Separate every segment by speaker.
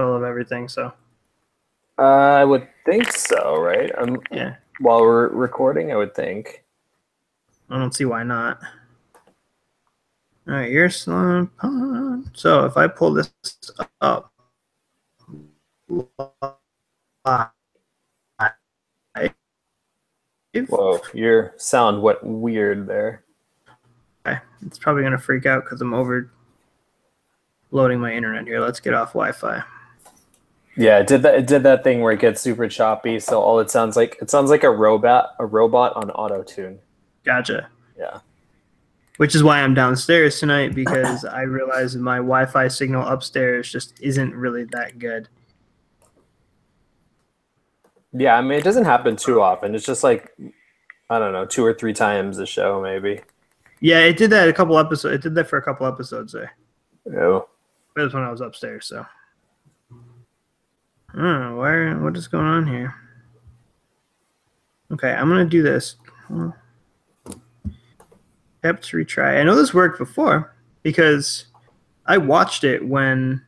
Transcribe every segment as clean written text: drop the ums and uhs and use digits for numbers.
Speaker 1: of everything. So
Speaker 2: I would think so, right?
Speaker 1: yeah,
Speaker 2: While we're recording, I would think.
Speaker 1: I don't see why not. All right, Eurosnob Pod. So if I pull this up,
Speaker 2: Whoa, your sound went weird there.
Speaker 1: it's probably gonna freak out because I'm overloading my internet here. Let's get off Wi-Fi.
Speaker 2: Yeah, it did that thing where it gets super choppy, so all it sounds like a robot on auto tune.
Speaker 1: Gotcha.
Speaker 2: Yeah.
Speaker 1: Which is why I'm downstairs tonight, because I realized my Wi-Fi signal upstairs just isn't really that good.
Speaker 2: Yeah, I mean, it doesn't happen too often. It's just like, I don't know, 2 or 3 times a show, maybe.
Speaker 1: Yeah, it did that a couple episodes. It did that for a couple episodes there.
Speaker 2: Oh.
Speaker 1: That was when I was upstairs, so. I don't know, what is going on here? Okay, I'm going to do this. Tap to retry. I know this worked before because I watched it when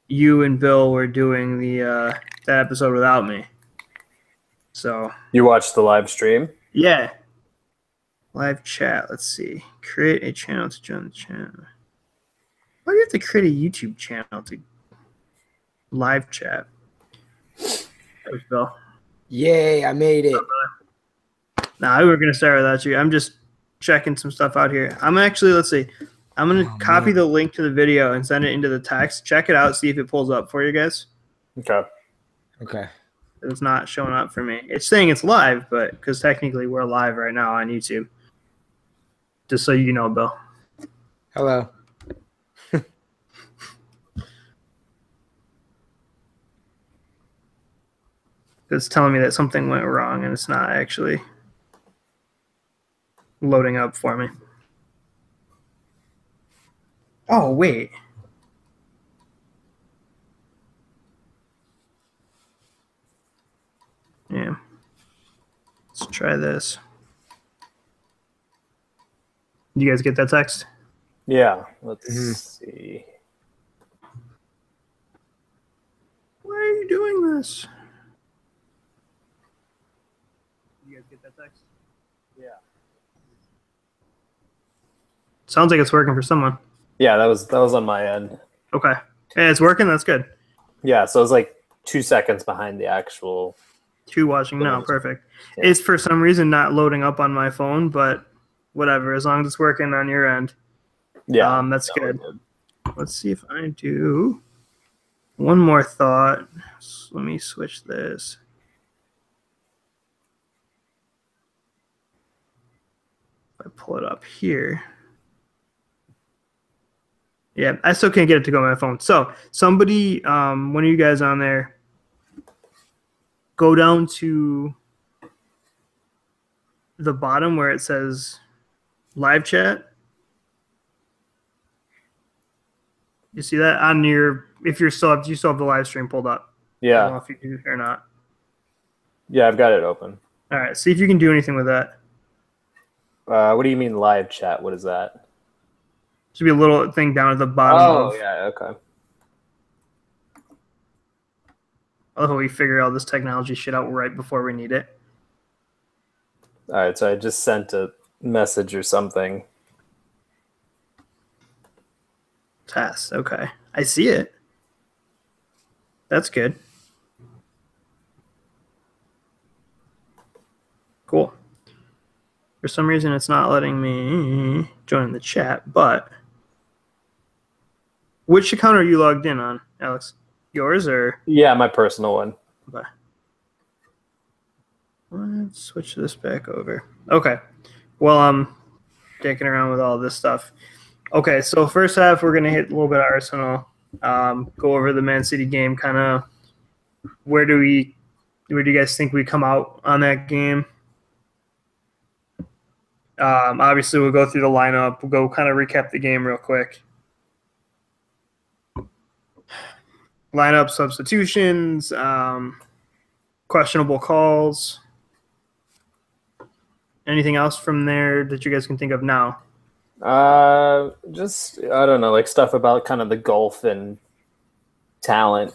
Speaker 1: you and Bill were doing that episode without me. So
Speaker 2: You watched the live stream?
Speaker 1: yeah. Live chat. Let's see. Create a channel to join the channel. Why do you have to create a YouTube channel to live chat? There's Bill.
Speaker 3: Yay, I made it.
Speaker 1: Nah, we were going to start without you. I'm just checking some stuff out here. I'm actually, let's see. I'm going to copy the link to the video and send it into the text. Check it out. See if it pulls up for you guys.
Speaker 2: Okay.
Speaker 3: Okay.
Speaker 1: It's not showing up for me. It's saying it's live, but because technically we're live right now on YouTube. Just so you know, Bill.
Speaker 3: Hello.
Speaker 1: It's telling me that something went wrong and it's not actually loading up for me. Oh, wait. Yeah. Let's try this. You guys get that text?
Speaker 2: Yeah. Let's see.
Speaker 1: Why are you doing this? You guys get that text?
Speaker 2: Yeah.
Speaker 1: Sounds like it's working for someone.
Speaker 2: Yeah, that was on my end.
Speaker 1: Okay. Hey, it's working? That's good.
Speaker 2: Yeah, so it was like 2 seconds behind the actual.
Speaker 1: 2 watching now. Perfect. Yeah. It's for some reason not loading up on my phone, but whatever. As long as it's working on your end.
Speaker 2: Yeah.
Speaker 1: That's good. Let's see if I do one more thought. So let me switch this. If I pull it up here. Yeah, I still can't get it to go on my phone. So somebody, one of you guys on there, go down to the bottom where it says live chat. You see that on your, if you still have the live stream pulled up.
Speaker 2: Yeah.
Speaker 1: I don't know if you do or not.
Speaker 2: Yeah, I've got it open.
Speaker 1: All right, see if you can do anything with that.
Speaker 2: What do you mean live chat? What is that?
Speaker 1: Should be a little thing down at the bottom.
Speaker 2: Oh, yeah, okay.
Speaker 1: Oh, we figure all this technology shit out right before we need it.
Speaker 2: All right, so I just sent a message or something.
Speaker 1: Test, okay. I see it. That's good. Cool. For some reason, it's not letting me join the chat, but which account are you logged in on, Alex? Yours or?
Speaker 2: Yeah, my personal one.
Speaker 1: Okay. Let's switch this back over. Okay. Well, I'm dicking around with all this stuff. Okay, so first half, we're going to hit a little bit of Arsenal, go over the Man City game, kind of where do you guys think we come out on that game? Obviously, we'll go through the lineup. We'll go kind of recap the game real quick. Lineup substitutions, questionable calls. Anything else from there that you guys can think of now?
Speaker 2: Just I don't know, like stuff about kind of the gulf and talent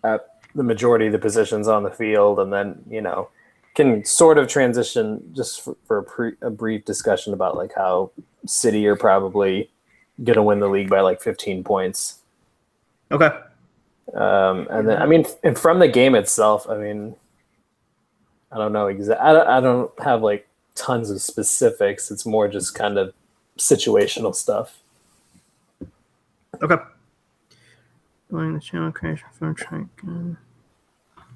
Speaker 2: at the majority of the positions on the field, and then can sort of transition just for a brief discussion about like how City are probably gonna win the league by like 15 points.
Speaker 1: Okay.
Speaker 2: And then I mean, and from the game itself, I mean, I don't know exactly. I don't have like tons of specifics. It's more just kind of situational stuff.
Speaker 1: Okay. Join the channel creation for track.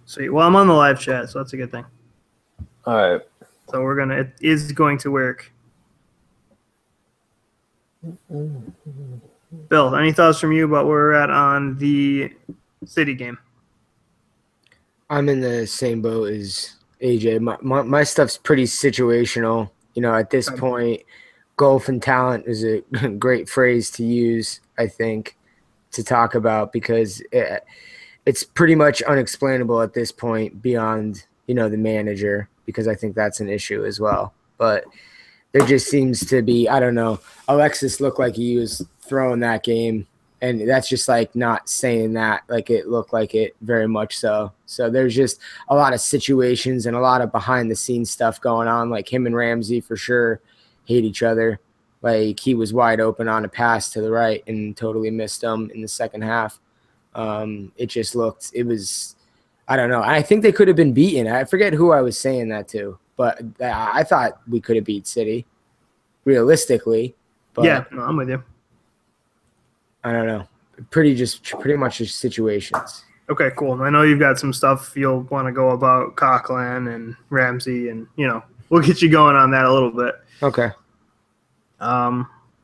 Speaker 1: Sweet. Well, I'm on the live chat, so that's a good thing.
Speaker 2: All right.
Speaker 1: So it is going to work. Bill, any thoughts from you about where we're at on the City game?
Speaker 3: I'm in the same boat as AJ. My stuff's pretty situational. At this point, golf and talent is a great phrase to use, I think, to talk about, because it's pretty much unexplainable at this point beyond, the manager, because I think that's an issue as well. But there just seems to be, I don't know, Alexis looked like he was throwing that game, and that's just like not saying that, like it looked like it very much so. So there's just a lot of situations and a lot of behind the scenes stuff going on. Like him and Ramsey for sure hate each other. Like he was wide open on a pass to the right and totally missed him in the second half. It was, I don't know. I think they could have been beaten. I forget who I was saying that to, but I thought we could have beat City realistically. But
Speaker 1: yeah, no, I'm with you.
Speaker 3: I don't know. Pretty much just situations.
Speaker 1: Okay, cool. I know you've got some stuff you'll want to go about Coughlin and Ramsey, and we'll get you going on that a little bit.
Speaker 3: Okay.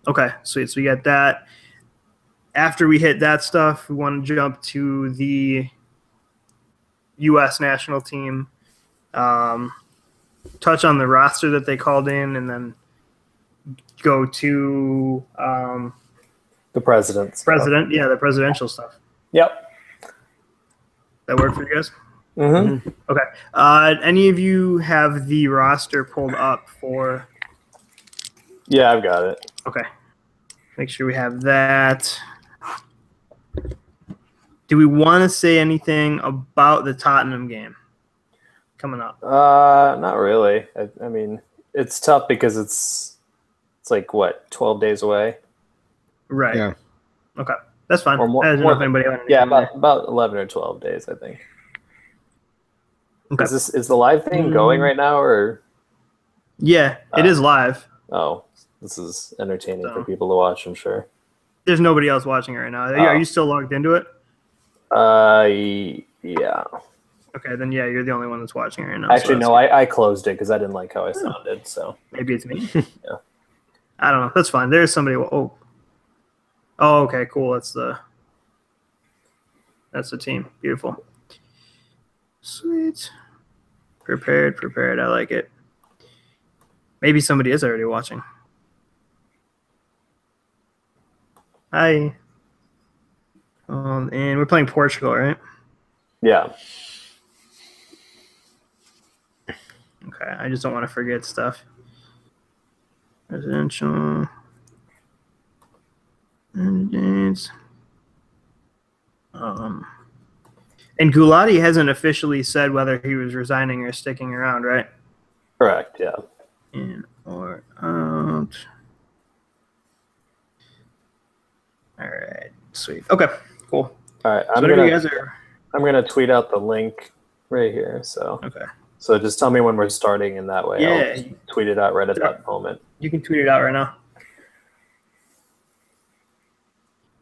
Speaker 1: Okay, sweet. So we got that. After we hit that stuff, we want to jump to the U.S. national team. Touch on the roster that they called in, and then go to
Speaker 2: the president.
Speaker 1: Yeah, the presidential stuff.
Speaker 2: Yep.
Speaker 1: That work for you guys?
Speaker 2: Mm-hmm.
Speaker 1: Okay. Any of you have the roster pulled up for?
Speaker 2: Yeah, I've got it.
Speaker 1: Okay. Make sure we have that. Do we want to say anything about the Tottenham game coming up?
Speaker 2: Not really. I mean, it's tough because it's like what, 12 days away?
Speaker 1: Right.
Speaker 3: Yeah.
Speaker 1: Okay. That's fine.
Speaker 2: Or more,
Speaker 1: I don't know if anybody had anything
Speaker 2: yeah,
Speaker 1: there.
Speaker 2: about 11 or 12 days, I think.
Speaker 1: Okay.
Speaker 2: Is the live thing going right now, or?
Speaker 1: Yeah, it is live.
Speaker 2: Oh, this is entertaining for people to watch, I'm sure.
Speaker 1: There's nobody else watching it right now. Are you still logged into it?
Speaker 2: Yeah.
Speaker 1: Okay, then yeah, you're the only one that's watching it right now.
Speaker 2: Actually, no, I closed it because I didn't like how I sounded. So
Speaker 1: maybe it's me.
Speaker 2: Yeah.
Speaker 1: I don't know. That's fine. There's somebody. Oh, okay, cool. That's the team. Beautiful. Sweet. Prepared. I like it. Maybe somebody is already watching. Hi. And we're playing Portugal, right?
Speaker 2: yeah.
Speaker 1: Okay, I just don't want to forget stuff. Residential. Candidates. And Gulati hasn't officially said whether he was resigning or sticking around, right?
Speaker 2: Correct. Yeah.
Speaker 1: In or out. All right. Sweet. Okay. Cool.
Speaker 2: All right.
Speaker 1: So whatever you guys are.
Speaker 2: I'm gonna tweet out the link right here. So.
Speaker 1: Okay.
Speaker 2: So just tell me when we're starting, and that way
Speaker 1: Yeah.
Speaker 2: I'll tweet it out right at that moment.
Speaker 1: You can tweet it out right now.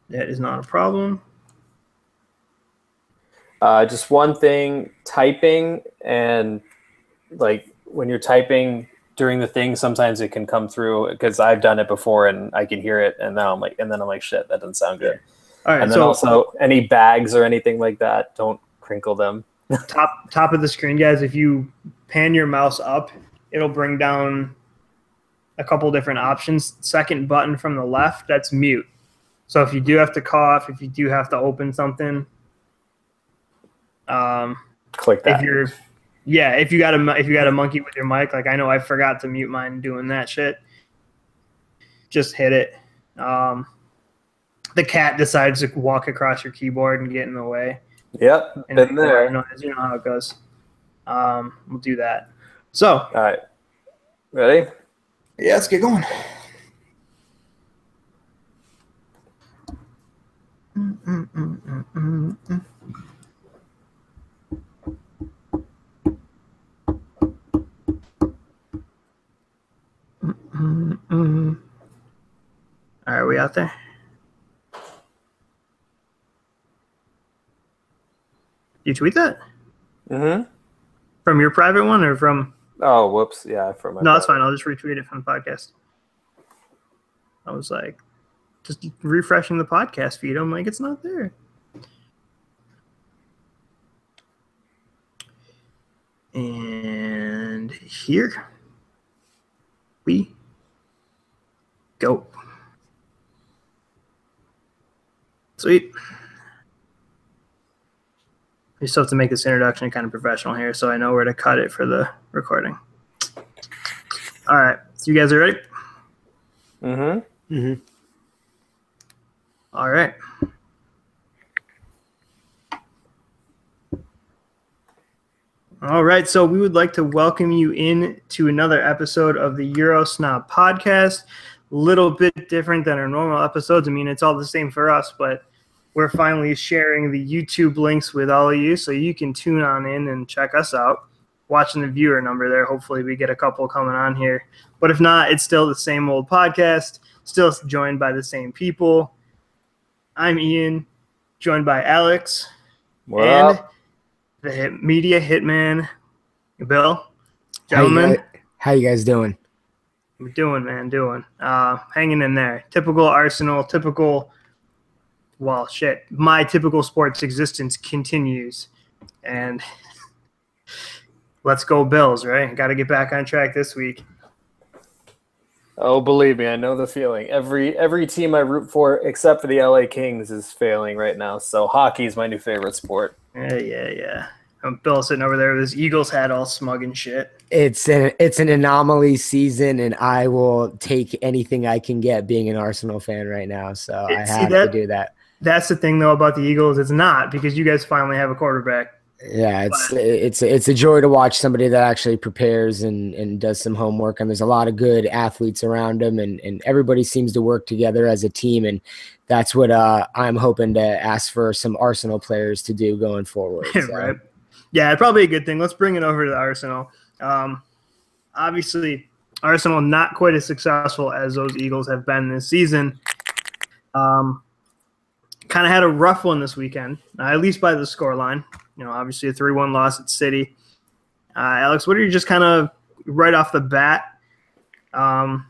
Speaker 1: That is not a problem.
Speaker 2: Just one thing, typing, and like when you're typing during the thing, sometimes it can come through because I've done it before and I can hear it, and now I'm like, shit, that doesn't sound good.
Speaker 1: All right.
Speaker 2: And then also any bags or anything like that, don't crinkle them.
Speaker 1: top of the screen, guys. If you pan your mouse up, it'll bring down a couple different options. Second button from the left, that's mute. So if you do have to cough, if you do have to open something,
Speaker 2: click that.
Speaker 1: If you got a monkey with your mic, like I know I forgot to mute mine doing that shit. just hit it. The cat decides to walk across your keyboard and get in the way.
Speaker 2: Yep,
Speaker 1: And
Speaker 2: been there.
Speaker 1: You know how it goes. We'll do that. So,
Speaker 2: All right, ready?
Speaker 1: yeah, let's get going. All right, are we out there? You tweet that?
Speaker 2: Mm-hmm.
Speaker 1: From your private one or from?
Speaker 2: Oh, whoops. Yeah, from my
Speaker 1: No, that's fine. I'll just retweet it from the podcast. I was like, just refreshing the podcast feed. I'm like, it's not there. And here we go. Sweet. We still have to make this introduction kind of professional here, so I know where to cut it for the recording. All right. So you guys are ready?
Speaker 2: Mm-hmm.
Speaker 3: Mm-hmm.
Speaker 1: All right. All right. So we would like to welcome you in to another episode of the Eurosnob Podcast. A little bit different than our normal episodes. I mean, it's all the same for us, but we're finally sharing the YouTube links with all of you so you can tune on in and check us out. Watching the viewer number there. Hopefully we get a couple coming on here. But if not, it's still the same old podcast, still joined by the same people. I'm Ian, joined by Alex.
Speaker 2: What
Speaker 1: and
Speaker 2: up?
Speaker 1: The media hitman, Bill. Gentlemen,
Speaker 3: How you guys doing?
Speaker 1: we're doing, man, doing. Hanging in there. Typical Arsenal, my typical sports existence continues. And let's go Bills, right? Got to get back on track this week.
Speaker 2: Oh, believe me, I know the feeling. Every team I root for, except for the LA Kings, is failing right now. So hockey is my new favorite sport.
Speaker 1: Yeah. Bill sitting over there with his Eagles hat all smug and shit.
Speaker 3: It's an anomaly season, and I will take anything I can get being an Arsenal fan right now. So I have to do that.
Speaker 1: That's the thing, though, about the Eagles. It's not, because you guys finally have a quarterback.
Speaker 3: Yeah, it's a joy to watch somebody that actually prepares and does some homework. And there's a lot of good athletes around them, and everybody seems to work together as a team. And that's what I'm hoping to ask for some Arsenal players to do going forward. So.
Speaker 1: Right. Yeah, probably a good thing. Let's bring it over to the Arsenal. Obviously, Arsenal not quite as successful as those Eagles have been this season. Kind of had a rough one this weekend, at least by the scoreline. Obviously a 3-1 loss at City. Alex, what are you just kind of right off the bat? And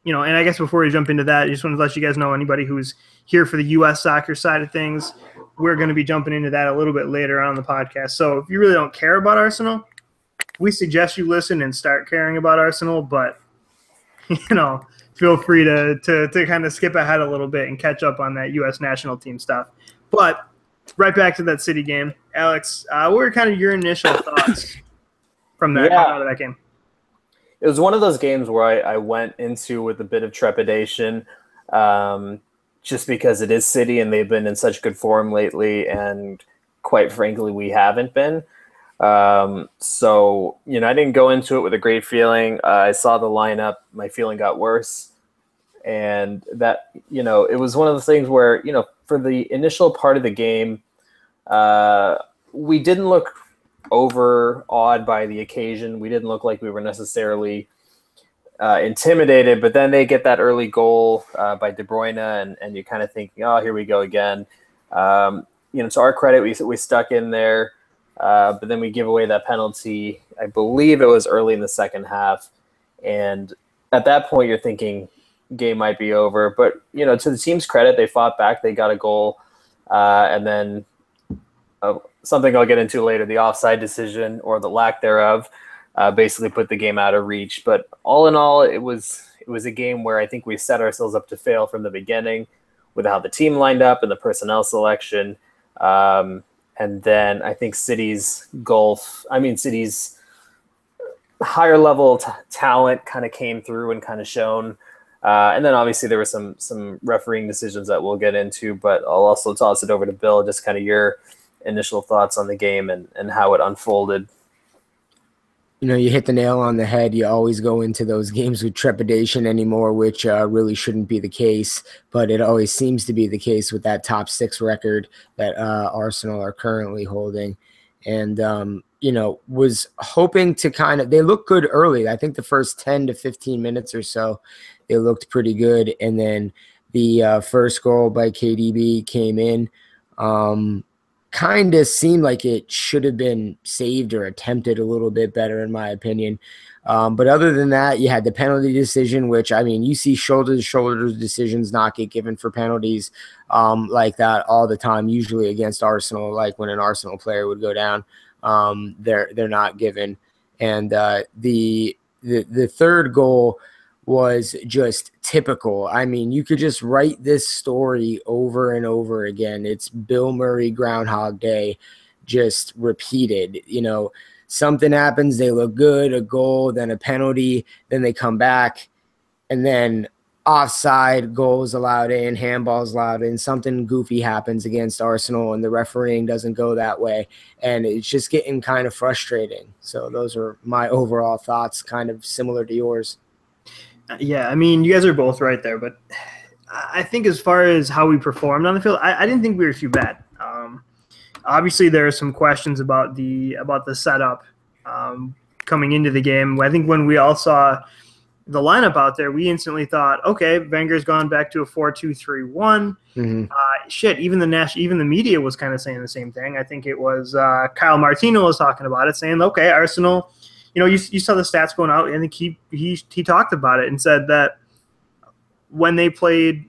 Speaker 1: I guess before we jump into that, I just want to let you guys know, anybody who's here for the U.S. soccer side of things, we're going to be jumping into that a little bit later on the podcast. So if you really don't care about Arsenal, we suggest you listen and start caring about Arsenal. But, feel free to kind of skip ahead a little bit and catch up on that U.S. national team stuff. But right back to that City game. Alex, what were kind of your initial thoughts from that out of that game?
Speaker 2: It was one of those games where I went into with a bit of trepidation, just because it is City and they've been in such good form lately, and quite frankly, we haven't been. So, I didn't go into it with a great feeling. I saw the lineup, my feeling got worse. And that, it was one of those things where, for the initial part of the game, we didn't look overawed by the occasion. We didn't look like we were necessarily intimidated, but then they get that early goal by De Bruyne, and you're kind of thinking, oh, here we go again. To our credit, we stuck in there, but then we give away that penalty. I believe it was early in the second half, and at that point, you're thinking game might be over. But to the team's credit, they fought back. They got a goal, and then something I'll get into later, the offside decision or the lack thereof, basically put the game out of reach. But all in all, it was a game where I think we set ourselves up to fail from the beginning with how the team lined up and the personnel selection. And then I think City's higher level talent kind of came through and kind of shown. And then obviously there were some refereeing decisions that we'll get into, but I'll also toss it over to Bill, just kind of your initial thoughts on the game and how it unfolded.
Speaker 3: You hit the nail on the head. You always go into those games with trepidation anymore, which really shouldn't be the case, but it always seems to be the case with that top 6 record that Arsenal are currently holding. And, was hoping to they looked good early. I think the first 10 to 15 minutes or so, they looked pretty good. And then the first goal by KDB came in. Kind of seemed like it should have been saved or attempted a little bit better, in my opinion. But other than that, you had the penalty decision, which, you see shoulder-to-shoulder decisions not get given for penalties like that all the time, usually against Arsenal, like when an Arsenal player would go down, they're not given. And the third goal was just typical. You could just write this story over and over again. It's Bill Murray Groundhog Day, just repeated. Something happens, they look good, a goal, then a penalty, then they come back, and then offside, goals allowed in, handballs allowed in, something goofy happens against Arsenal, and the refereeing doesn't go that way, and it's just getting kind of frustrating. So those are my overall thoughts, kind of similar to yours.
Speaker 1: Yeah, you guys are both right there, but I think as far as how we performed on the field, I didn't think we were too bad. Obviously, there are some questions about the setup coming into the game. I think when we all saw the lineup out there, we instantly thought, okay, Wenger's gone back to a 4-2-3-1. Mm-hmm. Even the media was kind of saying the same thing. I think it was Kyle Martino was talking about it, saying, okay, Arsenal. You saw the stats going out, and he talked about it and said that when they played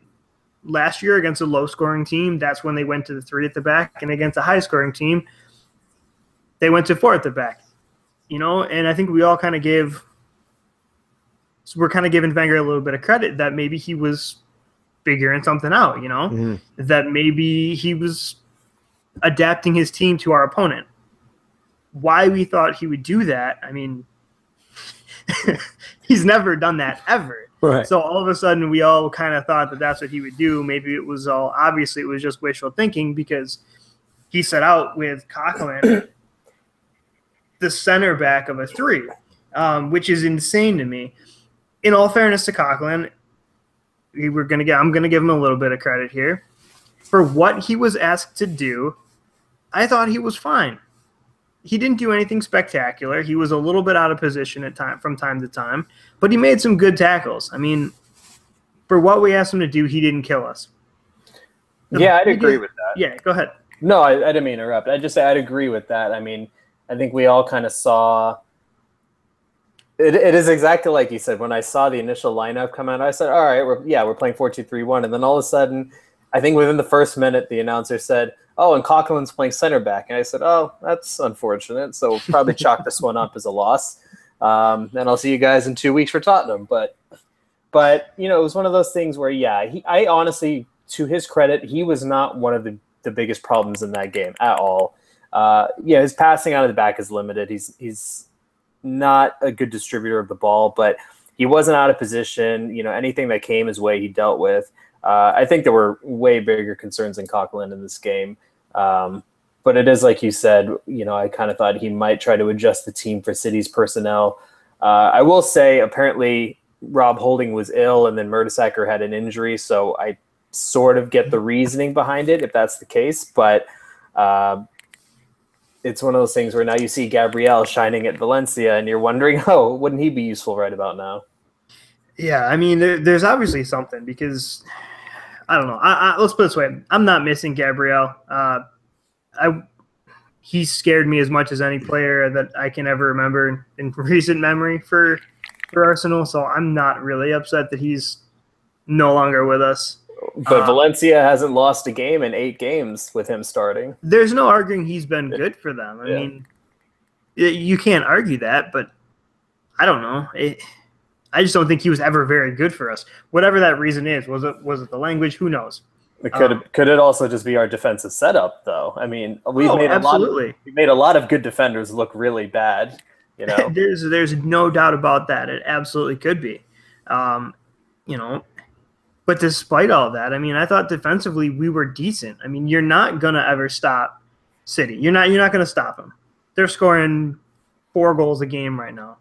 Speaker 1: last year against a low-scoring team, that's when they went to the 3 at the back, and against a high-scoring team, they went to 4 at the back. And I think we all we're kind of giving Wenger a little bit of credit that maybe he was figuring something out. Mm-hmm. That maybe he was adapting his team to our opponent. Why we thought he would do that, he's never done that ever.
Speaker 3: Right.
Speaker 1: So all of a sudden we all kind of thought that that's what he would do. Maybe it was obviously it was just wishful thinking because he set out with Coquelin, the center back of a 3, which is insane to me. In all fairness to Coquelin, I'm going to give him a little bit of credit here. For what he was asked to do, I thought he was fine. He didn't do anything spectacular. He was a little bit out of position from time to time, but he made some good tackles. For what we asked him to do, he didn't kill us.
Speaker 2: Yeah, I'd agree with that.
Speaker 1: Yeah, go ahead.
Speaker 2: No, I didn't mean to interrupt. I'd agree with that. I think we all kind of saw it is exactly like you said. When I saw the initial lineup come out, I said, all right, we're playing 4-2-3-1. And then all of a sudden, I think within the first minute, the announcer said, oh, and Coquelin's playing center back. And I said, oh, that's unfortunate. So we'll probably chalk this one up as a loss. And I'll see you guys in 2 weeks for Tottenham. But it was one of those things where, I honestly, to his credit, he was not one of the biggest problems in that game at all. His passing out of the back is limited. He's not a good distributor of the ball, but he wasn't out of position. Anything that came his way, he dealt with. I think there were way bigger concerns in Coquelin in this game. But it is like you said, I kind of thought he might try to adjust the team for City's personnel. I will say, apparently, Rob Holding was ill and then Mertesacker had an injury, so I sort of get the reasoning behind it if that's the case. But it's one of those things where now you see Gabriel shining at Valencia and you're wondering, wouldn't he be useful right about now?
Speaker 1: Yeah, there's obviously something because – I don't know. Let's put it this way. I'm not missing Gabriel. He scared me as much as any player that I can ever remember in recent memory for Arsenal. So I'm not really upset that he's no longer with us.
Speaker 2: But Valencia hasn't lost a game in 8 games with him starting.
Speaker 1: There's no arguing he's been good for them. You can't argue that, but I don't know. I just don't think he was ever very good for us. Whatever that reason is, was it the language? Who knows?
Speaker 2: Could it also just be our defensive setup, though? We've made a lot of good defenders look really bad.
Speaker 1: There's no doubt about that. It absolutely could be. you know, but despite all that, I mean, I thought defensively we were decent. I mean, you're not gonna ever stop City. You're not gonna stop them. They're scoring 4 goals a game right now.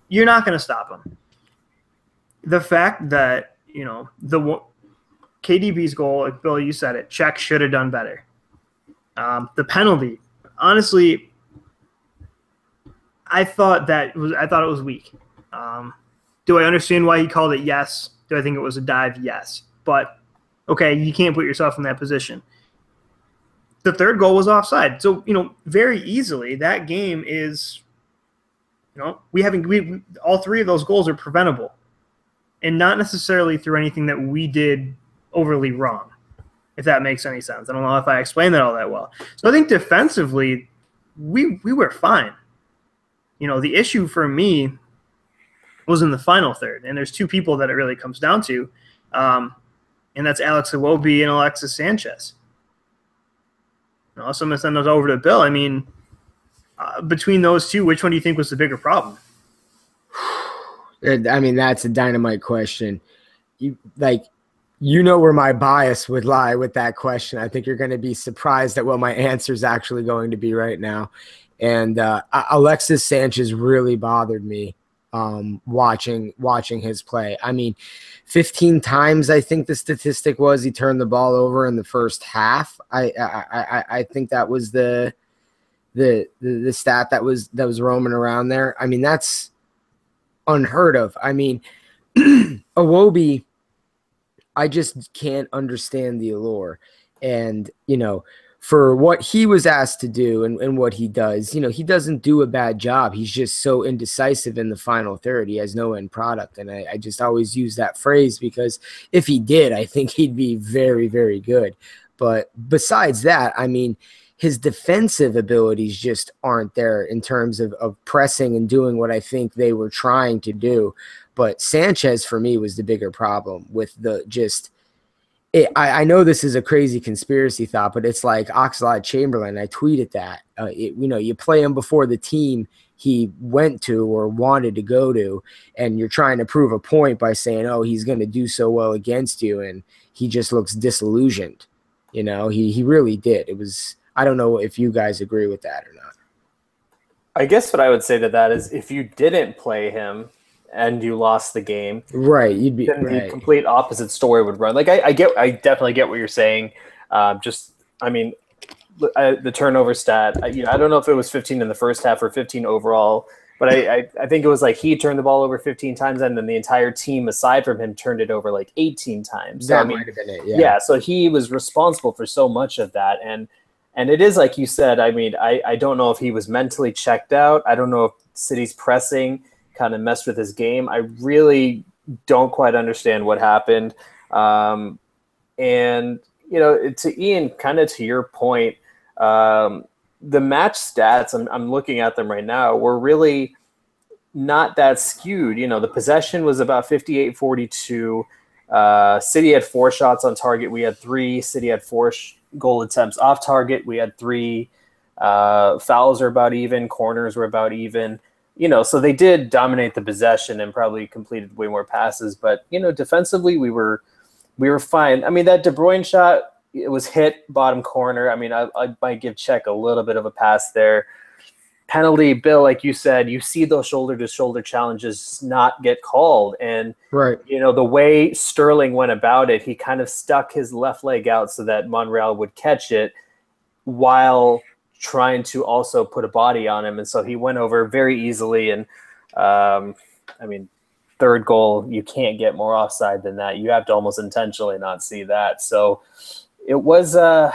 Speaker 1: You're not gonna stop them. The fact that, you know, the KDB's goal, like Bill, you said it, Czech should have done better. The penalty, honestly, I thought it was weak. Do I understand why he called it? Yes. Do I think it was a dive? Yes. But, okay, you can't put yourself in that position. The third goal was offside. So, you know, very easily that game is, you know, we all 3 of those goals are preventable. And not necessarily through anything that we did overly wrong, if that makes any sense. I don't know if I explained that all that well. So I think defensively, we were fine. You know, the issue for me was in the final third, and there's 2 people that it really comes down to, and that's Alex Iwobi and Alexis Sanchez. You know, so I'm going to send those over to Bill. I mean, between those 2, which one do you think was the bigger problem?
Speaker 3: I mean, that's a dynamite question. You know where my bias would lie with that question. I think you're going to be surprised at what my answer is actually going to be right now. And Alexis Sanchez really bothered me watching his play. I mean, 15 times I think the statistic was he turned the ball over in the first half. I think that was the stat that was roaming around there. I mean, that's unheard of. I mean, Iwobi, I just can't understand the allure. And, you know, for what he was asked to do and what he does, you know, he doesn't do a bad job. He's just so indecisive in the final third. He has no end product. And I just always use that phrase because if he did, I think he'd be very, very good. But besides that, I mean, his defensive abilities just aren't there in terms of pressing and doing what I think they were trying to do. But Sanchez, for me, was the bigger problem with the just – I know this is a crazy conspiracy thought, but it's like Oxlade-Chamberlain. I tweeted that. You know, you play him before the team he went to or wanted to go to, and you're trying to prove a point by saying, oh, he's going to do so well against you, and he just looks disillusioned. You know, he really did. It was – I don't know if you guys agree with that or not.
Speaker 2: I guess what I would say to that is if you didn't play him and you lost the game,
Speaker 3: right, you'd be
Speaker 2: then
Speaker 3: right.
Speaker 2: The complete opposite story would run. Like I definitely get what you're saying. I mean, the turnover stat. I don't know if it was 15 in the first half or 15 overall, but I think it was like he turned the ball over 15 times, and then the entire team aside from him turned it over like 18 times. So,
Speaker 3: that might have been it.
Speaker 2: Yeah. So he was responsible for so much of that, and it is like you said. I mean, I don't know if he was mentally checked out. I don't know if City's pressing kind of messed with his game. I really don't quite understand what happened. And, you know, to Ian, kind of to your point, the match stats, I'm looking at them right now, were really not that skewed. You know, the possession was about 58-42. City had 4 shots on target. We had 3. City had 4 goal attempts off target. We had 3. Fouls are about even. Corners were about even. You know, so they did dominate the possession and probably completed way more passes. But, you know, defensively, we were fine. I mean, that De Bruyne shot, it was hit bottom corner. I mean, I might give Czech a little bit of a pass there. Penalty, Bill, like you said, you see those shoulder-to-shoulder challenges not get called. And,
Speaker 3: right,
Speaker 2: you know, the way Sterling went about it, he kind of stuck his left leg out so that Monreal would catch it while trying to also put a body on him. And so he went over very easily. And, I mean, third goal, you can't get more offside than that. You have to almost intentionally not see that. So it was a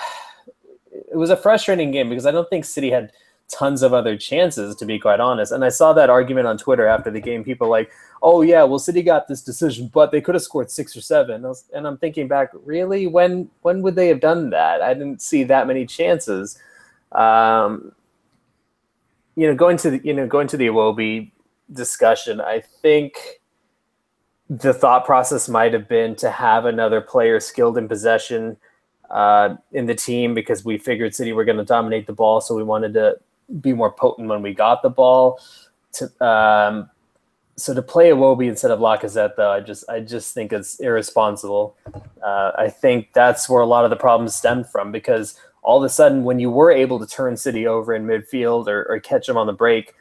Speaker 2: frustrating game because I don't think City had tons of other chances, to be quite honest. And I saw that argument on Twitter after the game. People like, oh, yeah, well, City got this decision, but they could have scored 6 or 7. And I'm thinking back, really? When would they have done that? I didn't see that many chances. Going to the Iwobi discussion, I think the thought process might have been to have another player skilled in possession in the team because we figured City were going to dominate the ball, so we wanted to be more potent when we got the ball. So to play Iwobi instead of Lacazette, though, I just think it's irresponsible. I think that's where a lot of the problems stemmed from, because all of a sudden, when you were able to turn City over in midfield or catch them on the break,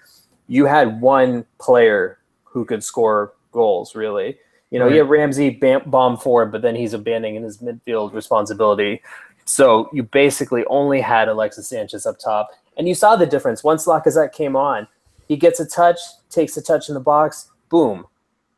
Speaker 2: you had one player who could score goals, really. You know,
Speaker 1: Right.
Speaker 2: you have Ramsey bomb forward, but then he's abandoning his midfield responsibility. So you basically only had Alexis Sanchez up top. And you saw the difference. Once Lacazette came on, he gets a touch, takes a touch in the box, boom,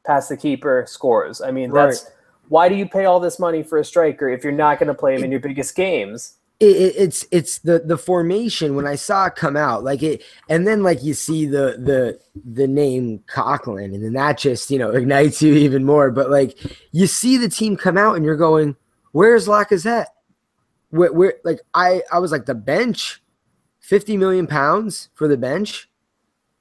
Speaker 2: past the keeper, scores. I mean, that's why do you pay all this money for a striker if you're not going to play him in your biggest games?
Speaker 3: It's the formation when I saw it come out, like it, and then like you see the name Coughlin, and then that just, you know, ignites you even more. But like you see the team come out and you're going, where's Lacazette? Where like I was like, the bench, 50 million pounds for the bench.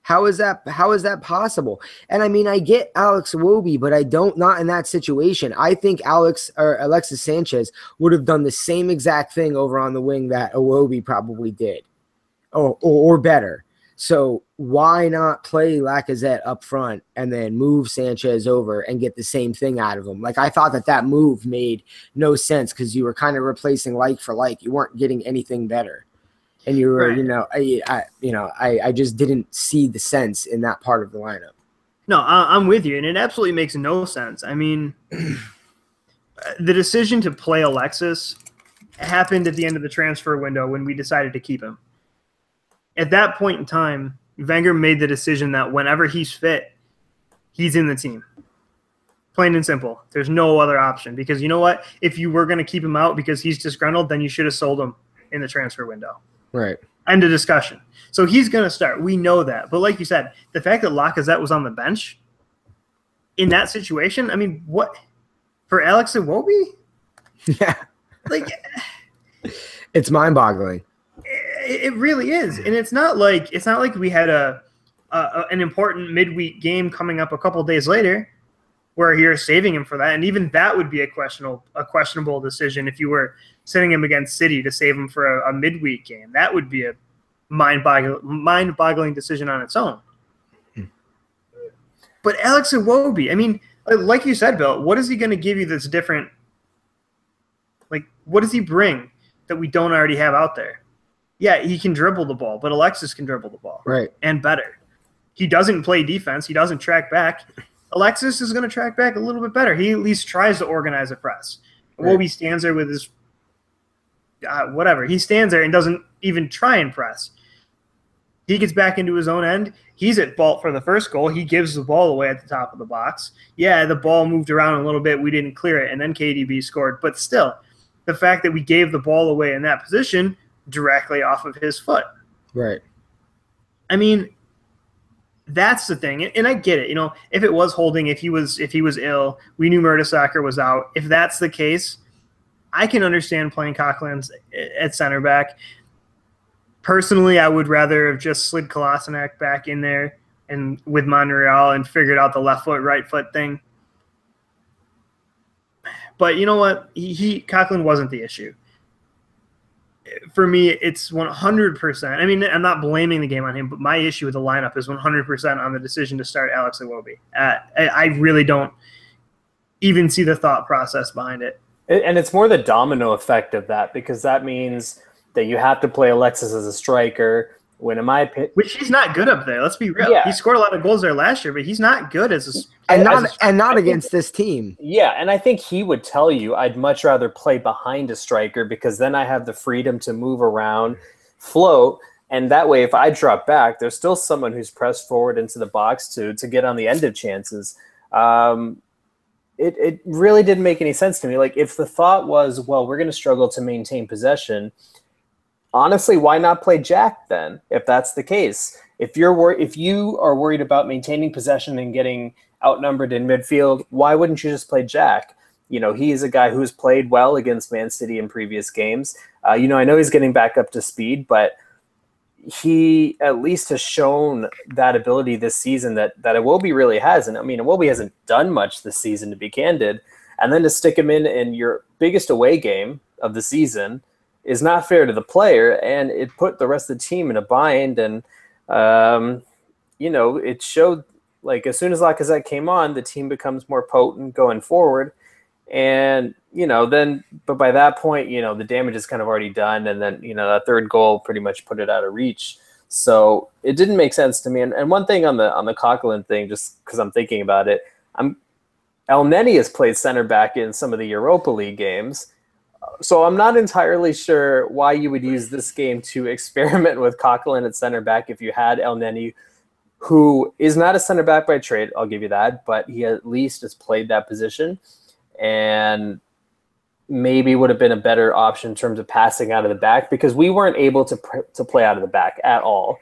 Speaker 3: How is that possible? And I mean, I get Alex Iwobi, but I don't, not in that situation. I think Alexis Sanchez would have done the same exact thing over on the wing that Iwobi probably did, or better. So why not play Lacazette up front and then move Sanchez over and get the same thing out of him? Like, I thought that move made no sense because you were kind of replacing like for like. You weren't getting anything better. And you were, right. I just didn't see the sense in that part of the lineup.
Speaker 1: No, I'm with you, and it absolutely makes no sense. I mean, the decision to play Alexis happened at the end of the transfer window when we decided to keep him. At that point in time, Wenger made the decision that whenever he's fit, he's in the team. Plain and simple. There's no other option, because you know what? If you were going to keep him out because he's disgruntled, then you should have sold him in the transfer window.
Speaker 3: Right.
Speaker 1: End of discussion. So he's going to start. We know that. But like you said, the fact that Lacazette was on the bench in that situation, I mean, what? For Alex Iwobi?
Speaker 3: Yeah.
Speaker 1: Like,
Speaker 3: it's mind-boggling.
Speaker 1: It really is. And it's not like we had an important midweek game coming up a couple days later where you're saving him for that. And even that would be a questionable decision if you were sending him against City to save him for a midweek game. That would be a mind-boggling decision on its own. But Alex Iwobi, I mean, like you said, Bill, what is he going to give you that's different? Like, what does he bring that we don't already have out there? Yeah, he can dribble the ball, but Alexis can dribble the ball.
Speaker 3: Right.
Speaker 1: And better. He doesn't play defense. He doesn't track back. Alexis is going to track back a little bit better. He at least tries to organize a press.
Speaker 3: Right.
Speaker 1: Iwobi stands there with his whatever. He stands there and doesn't even try and press. He gets back into his own end. He's at fault for the first goal. He gives the ball away at the top of the box. Yeah, the ball moved around a little bit. We didn't clear it, and then KDB scored. But still, the fact that we gave the ball away in that position directly off of his foot.
Speaker 3: Right.
Speaker 1: I mean, that's the thing. And I get it. You know, if it was holding, if he was ill, we knew Mertesacker was out. If that's the case, I can understand playing Coughlin at center back. Personally, I would rather have just slid Kolasinac back in there and with Monreal and figured out the left foot, right foot thing. But you know what? Coughlin wasn't the issue. For me, it's 100%. I mean, I'm not blaming the game on him, but my issue with the lineup is 100% on the decision to start Alex Iwobi. I really don't even see the thought process behind it.
Speaker 2: And it's more the domino effect of that, because that means that you have to play Alexis as a striker. When, in my opinion,
Speaker 1: which he's not good up there. Let's be real.
Speaker 2: Yeah.
Speaker 1: He scored a lot of goals there last year, but he's not good as
Speaker 3: not against this team.
Speaker 2: Yeah, and I think he would tell you I'd much rather play behind a striker, because then I have the freedom to move around, float, and that way if I drop back, there's still someone who's pressed forward into the box to get on the end of chances. It really didn't make any sense to me. Like, if the thought was, well, we're going to struggle to maintain possession, honestly, why not play Jack then, if that's the case? If you are worried about maintaining possession and getting outnumbered in midfield, why wouldn't you just play Jack? You know, he is a guy who's played well against Man City in previous games. I know he's getting back up to speed, but he at least has shown that ability this season that Iwobi really has. And I mean, Iwobi hasn't done much this season, to be candid. And then to stick him in your biggest away game of the season is not fair to the player, and it put the rest of the team in a bind. And, it showed Like as soon as Lacazette came on, the team becomes more potent going forward. And, but by that point, the damage is kind of already done. And then, that third goal pretty much put it out of reach. So it didn't make sense to me. And one thing on the Coquelin thing, just because I'm thinking about it, El Neni has played center back in some of the Europa League games. So I'm not entirely sure why you would use this game to experiment with Coquelin at center back if you had El Neni, who is not a center back by trade, I'll give you that, but he at least has played that position and maybe would have been a better option in terms of passing out of the back, because we weren't able to play out of the back at all.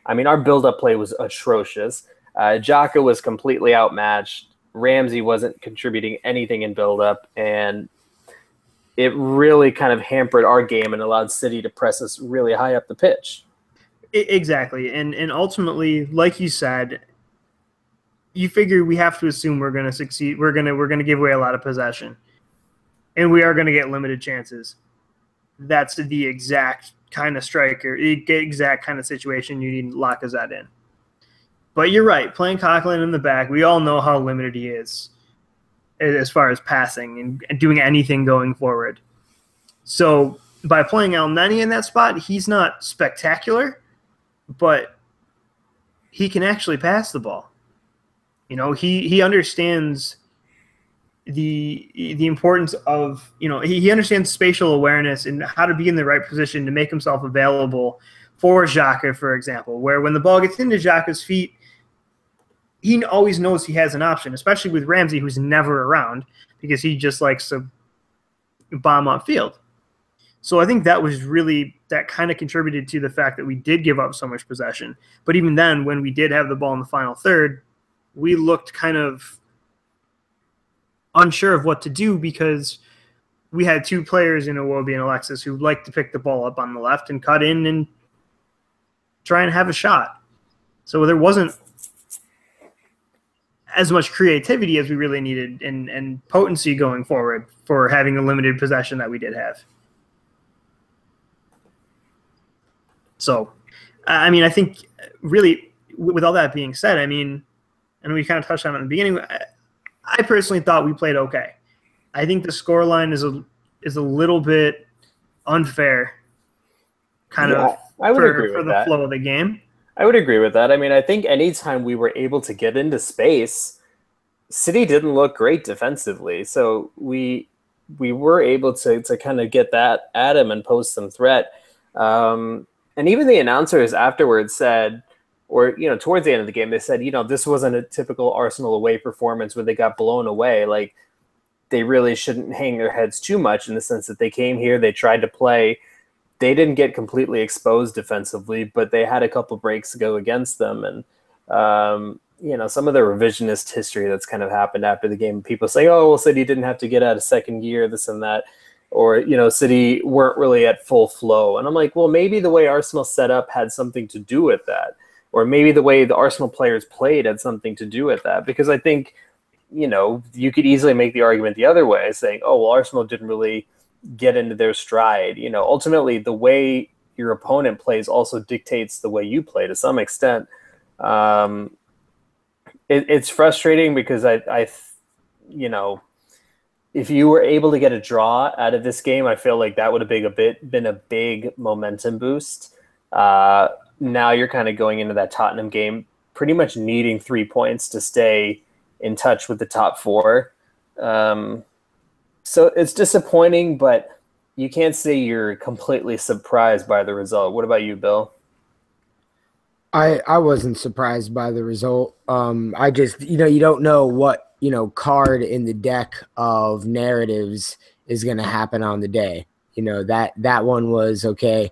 Speaker 2: I mean, our build-up play was atrocious. Xhaka was completely outmatched. Ramsey wasn't contributing anything in build-up, and it really kind of hampered our game and allowed City to press us really high up the pitch.
Speaker 1: Exactly, and ultimately, like you said, you figure we have to assume we're going to succeed. We're going to give away a lot of possession, and we are going to get limited chances. That's the exact kind of striker, the exact kind of situation you need Lacazette in. But you're right, playing Coquelin in the back, we all know how limited he is as far as passing and doing anything going forward. So by playing El Neni in that spot, he's not spectacular, but he can actually pass the ball. He understands the importance of, he understands spatial awareness and how to be in the right position to make himself available for Xhaka, for example, where when the ball gets into Xhaka's feet, he always knows he has an option, especially with Ramsey, who's never around because he just likes to bomb upfield. So I think that kind of contributed to the fact that we did give up so much possession. But even then, when we did have the ball in the final third, we looked kind of unsure of what to do because we had two players in Iwobi and Alexis who liked to pick the ball up on the left and cut in and try and have a shot. So there wasn't as much creativity as we really needed and potency going forward for having the limited possession that we did have. So, I mean, I think really with all that being said, I mean, and we kind of touched on it in the beginning, I personally thought we played okay. I think the scoreline is a little bit unfair
Speaker 2: I would agree with that.
Speaker 1: Flow of the game.
Speaker 2: I would agree with that. I mean, I think anytime we were able to get into space, City didn't look great defensively. So we were able to kind of get that at him and pose some threat. And even the announcers afterwards said, or, towards the end of the game, they said, this wasn't a typical Arsenal away performance where they got blown away. Like, they really shouldn't hang their heads too much in the sense that they came here, they tried to play. They didn't get completely exposed defensively, but they had a couple breaks to go against them. And, some of the revisionist history that's kind of happened after the game, people saying, oh, well, City didn't have to get out of second gear, this and that. Or, City weren't really at full flow. And I'm like, well, maybe the way Arsenal set up had something to do with that. Or maybe the way the Arsenal players played had something to do with that. Because I think, you could easily make the argument the other way, saying, oh, well, Arsenal didn't really get into their stride. Ultimately, the way your opponent plays also dictates the way you play to some extent. It's frustrating because I if you were able to get a draw out of this game, I feel like that would have been a big momentum boost. Now you're kind of going into that Tottenham game pretty much needing 3 points to stay in touch with the top four. So it's disappointing, but you can't say you're completely surprised by the result. What about you, Bill?
Speaker 3: I wasn't surprised by the result. I just, you don't know what, card in the deck of narratives is going to happen on the day. That one was okay.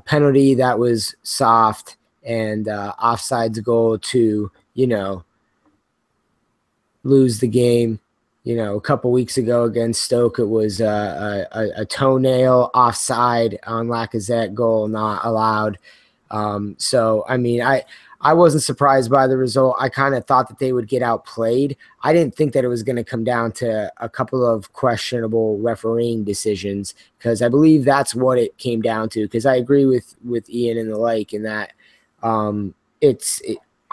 Speaker 3: Penalty, that was soft, and offsides goal to, lose the game. A couple weeks ago against Stoke, it was a toenail offside on Lacazette, goal not allowed. So, I mean, I wasn't surprised by the result. I kind of thought that they would get outplayed. I didn't think that it was going to come down to a couple of questionable refereeing decisions, because I believe that's what it came down to. Because I agree with Ian and the like in that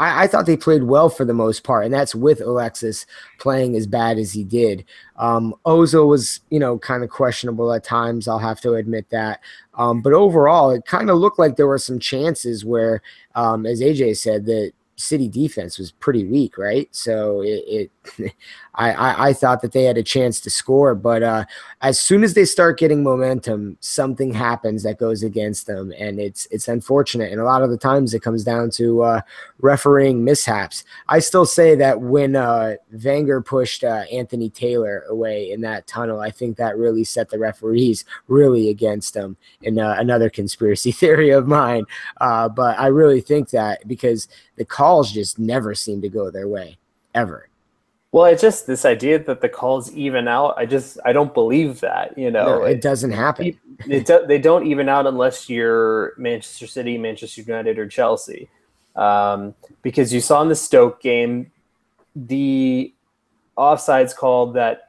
Speaker 3: I thought they played well for the most part, and that's with Alexis playing as bad as he did. Ozil was, kind of questionable at times. I'll have to admit that. But overall, it kind of looked like there were some chances where, as AJ said, that City defense was pretty weak, right? So I thought that they had a chance to score, but as soon as they start getting momentum, something happens that goes against them, and it's unfortunate. And a lot of the times it comes down to refereeing mishaps. I still say that when Wenger pushed Anthony Taylor away in that tunnel, I think that really set the referees really against them. In another conspiracy theory of mine, but I really think that because the calls just never seem to go their way, ever.
Speaker 2: Well, it's just this idea that the calls even out. I don't believe that.
Speaker 3: No, it doesn't happen.
Speaker 2: They don't even out unless you're Manchester City, Manchester United, or Chelsea. Because you saw in the Stoke game, the offsides called that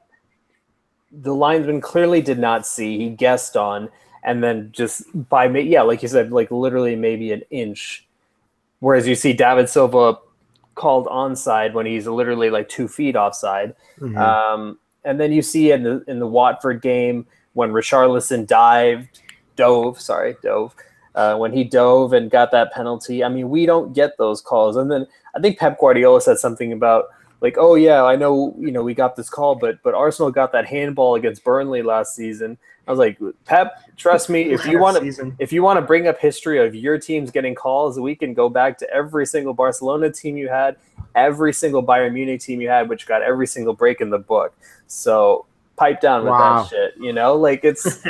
Speaker 2: the linesman clearly did not see. He guessed on, and then just like you said, like literally maybe an inch. Whereas you see David Silva called onside when he's literally like 2 feet offside. Mm-hmm. And then you see in the Watford game when Richarlison dove, when he dove and got that penalty. I mean, we don't get those calls. And then I think Pep Guardiola said something about like, oh yeah, I know, we got this call, but Arsenal got that handball against Burnley last season. I was like, Pep, trust me, if you want to bring up history of your teams getting calls, we can go back to every single Barcelona team you had, every single Bayern Munich team you had, which got every single break in the book. So pipe down with that shit, like it's.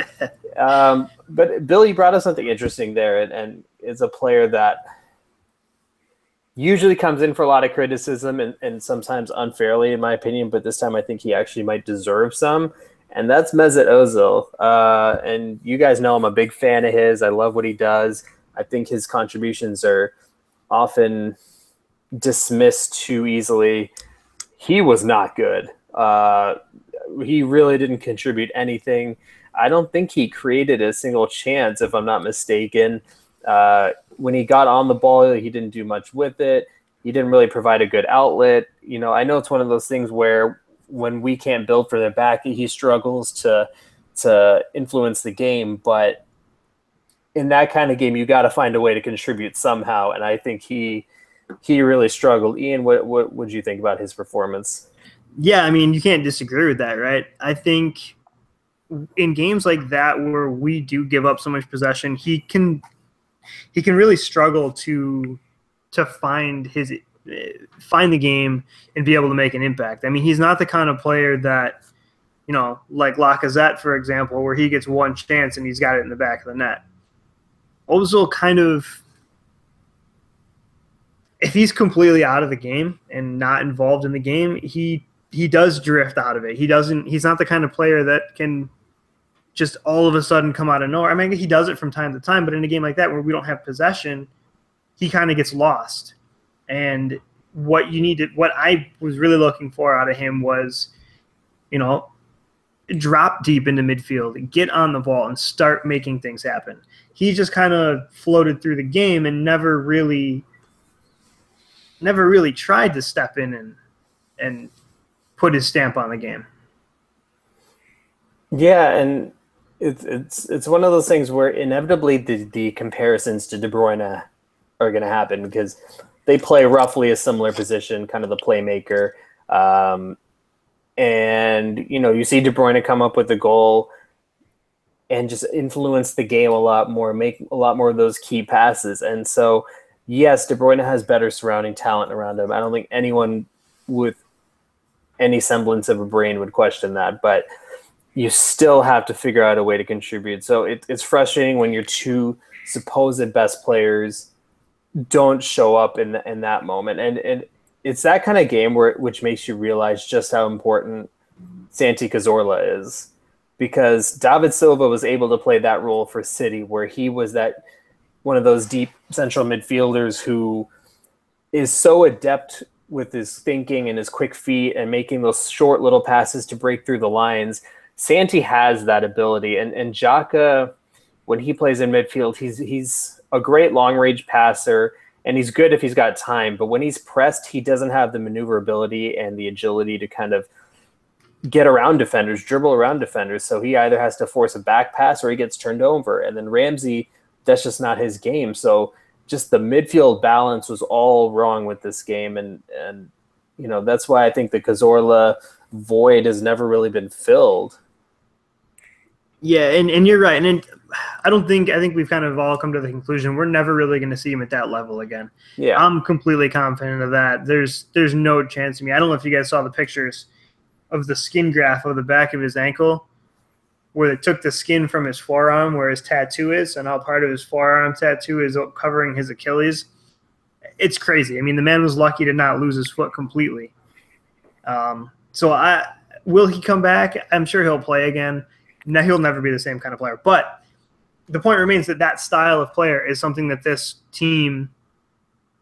Speaker 2: But Billy brought up something interesting there, and is a player that usually comes in for a lot of criticism and sometimes unfairly, in my opinion. But this time, I think he actually might deserve some. And that's Mesut Ozil. And you guys know I'm a big fan of his. I love what he does. I think his contributions are often dismissed too easily. He was not good. He really didn't contribute anything. I don't think he created a single chance, if I'm not mistaken. When he got on the ball, he didn't do much with it. He didn't really provide a good outlet. I know it's one of those things where when we can't build for the back, he struggles to influence the game. But in that kind of game, you got to find a way to contribute somehow. And I think he really struggled. Ian, what would you think about his performance?
Speaker 1: Yeah, I mean, you can't disagree with that, right? I think in games like that where we do give up so much possession, he can really struggle to find the game and be able to make an impact. I mean, he's not the kind of player that, like Lacazette, for example, where he gets one chance and he's got it in the back of the net. Ozil kind of, if he's completely out of the game and not involved in the game, he does drift out of it. He's not the kind of player that can just all of a sudden come out of nowhere. I mean, he does it from time to time, but in a game like that where we don't have possession, he kind of gets lost. And what I was really looking for out of him was, drop deep into midfield, get on the ball, and start making things happen. He just kind of floated through the game and never really tried to step in and put his stamp on the game.
Speaker 2: Yeah, and it's one of those things where inevitably the comparisons to De Bruyne are going to happen because they play roughly a similar position, kind of the playmaker. And, you see De Bruyne come up with a goal and just influence the game a lot more, make a lot more of those key passes. And so, yes, De Bruyne has better surrounding talent around him. I don't think anyone with any semblance of a brain would question that, but you still have to figure out a way to contribute. So it's frustrating when your two supposed best players don't show up in that moment. And it's that kind of game which makes you realize just how important Santi Cazorla is, because David Silva was able to play that role for City where he was that one of those deep central midfielders who is so adept with his thinking and his quick feet and making those short little passes to break through the lines. Santi has that ability, and Xhaka, when he plays in midfield, he's a great long-range passer, and he's good if he's got time. But when he's pressed, he doesn't have the maneuverability and the agility to kind of get around defenders, dribble around defenders. So he either has to force a back pass or he gets turned over. And then Ramsey, that's just not his game. So just the midfield balance was all wrong with this game. And you know, that's why I think the Cazorla void has never really been filled.
Speaker 1: Yeah, and you're right. And I think we've kind of all come to the conclusion we're never really going to see him at that level again.
Speaker 2: Yeah.
Speaker 1: I'm completely confident of that. There's no chance to me. I don't know if you guys saw the pictures of the skin graft of the back of his ankle where they took the skin from his forearm where his tattoo is, and now part of his forearm tattoo is covering his Achilles. It's crazy. I mean, the man was lucky to not lose his foot completely. Will he come back? I'm sure he'll play again. Now, he'll never be the same kind of player. But the point remains that style of player is something that this team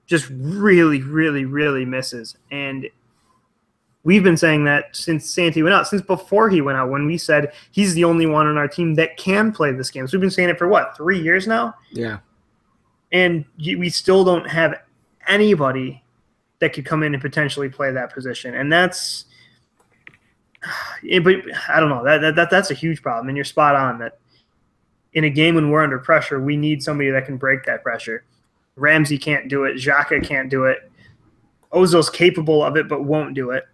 Speaker 1: just really, really, really misses. And we've been saying that since Santi went out, since before he went out, when we said he's the only one on our team that can play this game. So we've been saying it for, 3 years now?
Speaker 3: Yeah.
Speaker 1: And we still don't have anybody that could come in and potentially play that position. And that's – but I don't know. That's a huge problem. And you're spot on that in a game when we're under pressure, we need somebody that can break that pressure. Ramsey can't do it. Xhaka can't do it. Ozil's capable of it but won't do it.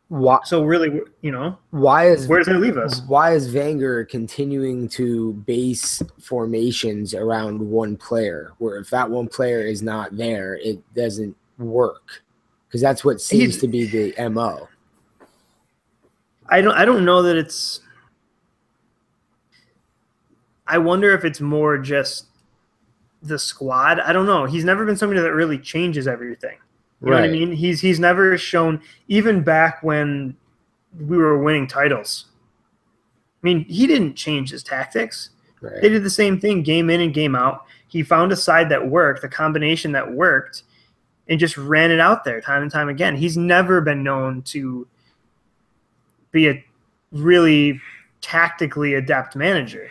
Speaker 3: Why?
Speaker 1: So really, you know,
Speaker 3: where does
Speaker 1: that leave us?
Speaker 3: Why is Wenger continuing to base formations around one player? Where if that one player is not there, it doesn't work, because that's what seems to be the MO.
Speaker 1: I don't know that it's. I wonder if it's more just the squad. I don't know. He's never been somebody that really changes everything. You know what I mean? He's never shown, even back when we were winning titles. I mean, he didn't change his tactics. Right. They did the same thing game in and game out. He found a side that worked, the combination that worked, and just ran it out there time and time again. He's never been known to be a really tactically adept manager.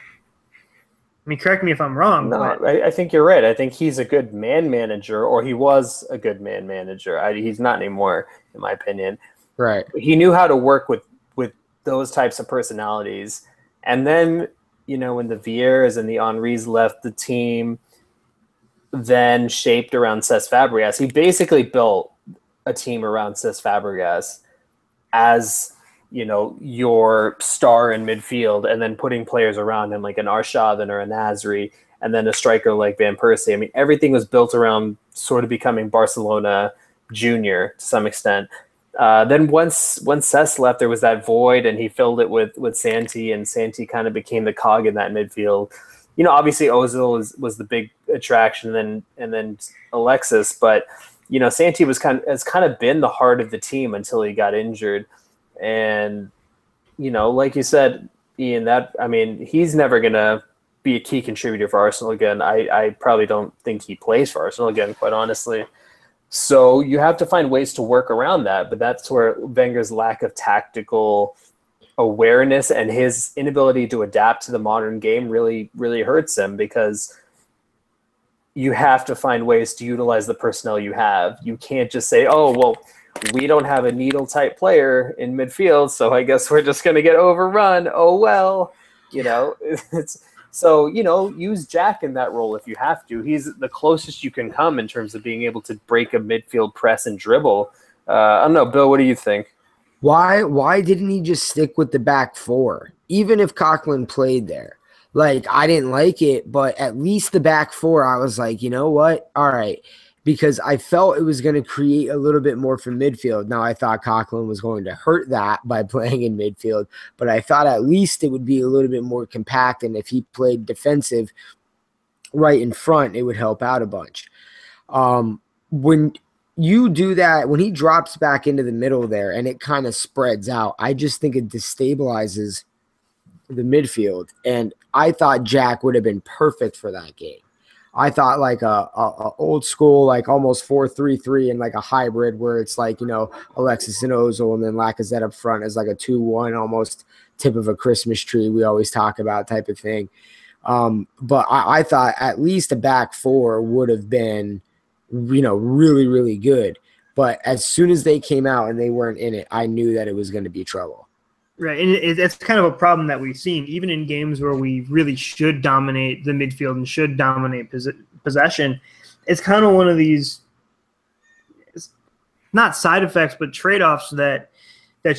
Speaker 1: I mean, correct me if I'm wrong.
Speaker 2: No, I think you're right. I think he's a good man manager, or he was a good man manager. He's not anymore, in my opinion.
Speaker 3: Right.
Speaker 2: He knew how to work with those types of personalities. And then, you know, when the Vieiras and the Henrys left the team, then shaped around Cesc Fabregas, he basically built a team around Cesc Fabregas as, you know, your star in midfield, and then putting players around him like an Arshavin or a Nasri, and then a striker like Van Persie. I mean, everything was built around sort of becoming Barcelona Junior to some extent. Then once Cesc left, there was that void, and he filled it with Santi, and Santi kind of became the cog in that midfield. You know, obviously Ozil was the big attraction, and then Alexis, but you know, Santi has kind of been the heart of the team until he got injured. And, you know, like you said, Ian, he's never going to be a key contributor for Arsenal again. I probably don't think he plays for Arsenal again, quite honestly. So you have to find ways to work around that. But that's where Wenger's lack of tactical awareness and his inability to adapt to the modern game really, really hurts him, because you have to find ways to utilize the personnel you have. You can't just say, oh, well, we don't have a needle-type player in midfield, so I guess we're just going to get overrun. Oh, well, you know. So, you know, use Jack in that role if you have to. He's the closest you can come in terms of being able to break a midfield press and dribble. I don't know, Bill, what do you think?
Speaker 3: Why didn't he just stick with the back four, even if Coquelin played there? Like, I didn't like it, but at least the back four, I was like, you know what? All right. Because I felt it was going to create a little bit more from midfield. Now, I thought Coquelin was going to hurt that by playing in midfield, but I thought at least it would be a little bit more compact, and if he played defensive right in front, it would help out a bunch. When you do that, when he drops back into the middle there and it kind of spreads out, I just think it destabilizes the midfield, and I thought Jack would have been perfect for that game. I thought like a old school, like almost 4-3-3 and like a hybrid where it's like, you know, Alexis and Ozil and then Lacazette up front as like a 2-1, almost tip of a Christmas tree we always talk about type of thing. But I thought at least a back four would have been really, really good. But as soon as they came out and they weren't in it, I knew that it was going to be trouble.
Speaker 1: Right, and it's kind of a problem that we've seen, even in games where we really should dominate the midfield and should dominate possession. It's kind of one of these, not side effects, but trade-offs that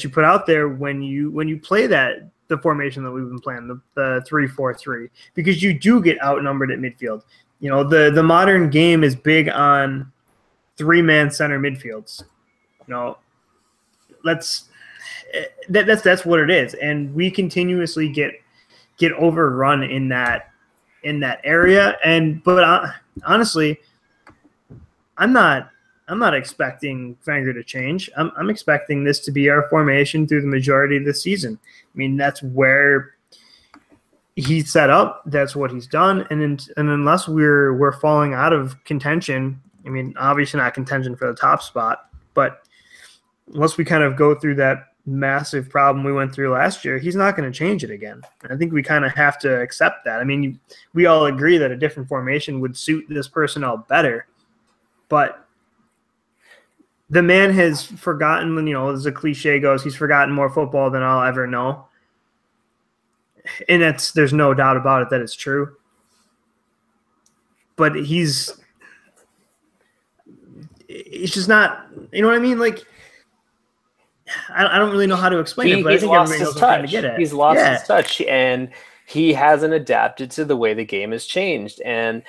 Speaker 1: you put out there when you play the formation that we've been playing, the 3-4-3, because you do get outnumbered at midfield. The modern game is big on 3-man center midfields. That's what it is, and we continuously get overrun in that area. But honestly, I'm not expecting Wenger to change. I'm expecting this to be our formation through the majority of the season. I mean, that's where he's set up. That's what he's done. And unless we're falling out of contention, I mean, obviously not contention for the top spot, but unless we kind of go through that massive problem we went through last year, he's not going to change it again. I think we kind of have to accept that. I mean, we all agree that a different formation would suit this personnel better, but the man has forgotten, as the cliche goes, he's forgotten more football than I'll ever know. And there's no doubt about it that it's true. But it's just not, you know what I mean? Like, I don't really know how to explain it, but I think everybody knows what I'm trying to get at.
Speaker 2: He's lost his touch, and he hasn't adapted to the way the game has changed. And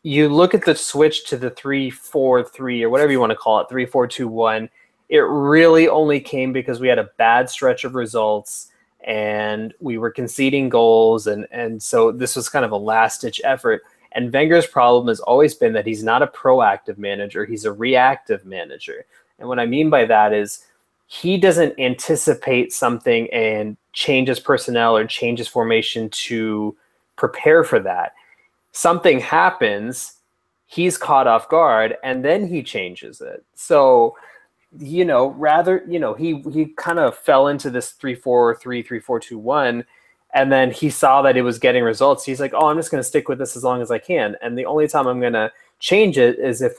Speaker 2: you look at the switch to the 3-4-3 or whatever you want to call it, 3-4-2-1, it really only came because we had a bad stretch of results and we were conceding goals. And so this was kind of a last-ditch effort. And Wenger's problem has always been that he's not a proactive manager. He's a reactive manager. And what I mean by that is he doesn't anticipate something and change his personnel or change his formation to prepare for that. Something happens, he's caught off guard, and then he changes it. So, he kind of fell into this 3-4-3, 3-4-2-1, and then he saw that it was getting results. He's like, I'm just going to stick with this as long as I can. And the only time I'm going to change it is if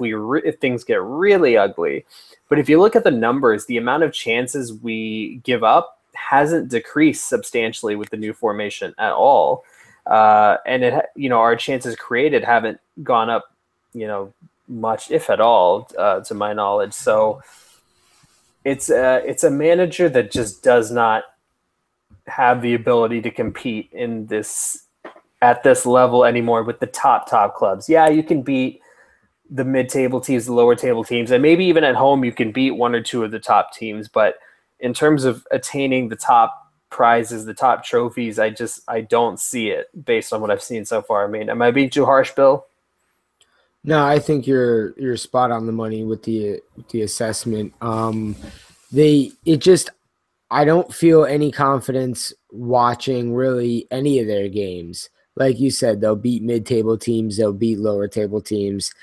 Speaker 2: things get really ugly. But if you look at the numbers, the amount of chances we give up hasn't decreased substantially with the new formation at all. And our chances created haven't gone up, much, if at all, to my knowledge. So it's a manager that just does not have the ability to compete at this level anymore with the top clubs. Yeah, you can beat the mid-table teams, the lower table teams, and maybe even at home you can beat one or two of the top teams. But in terms of attaining the top prizes, the top trophies, I don't see it based on what I've seen so far. I mean, am I being too harsh, Bill?
Speaker 3: No, I think you're spot on the money with the assessment. I don't feel any confidence watching really any of their games. Like you said, they'll beat mid-table teams, they'll beat lower table teams.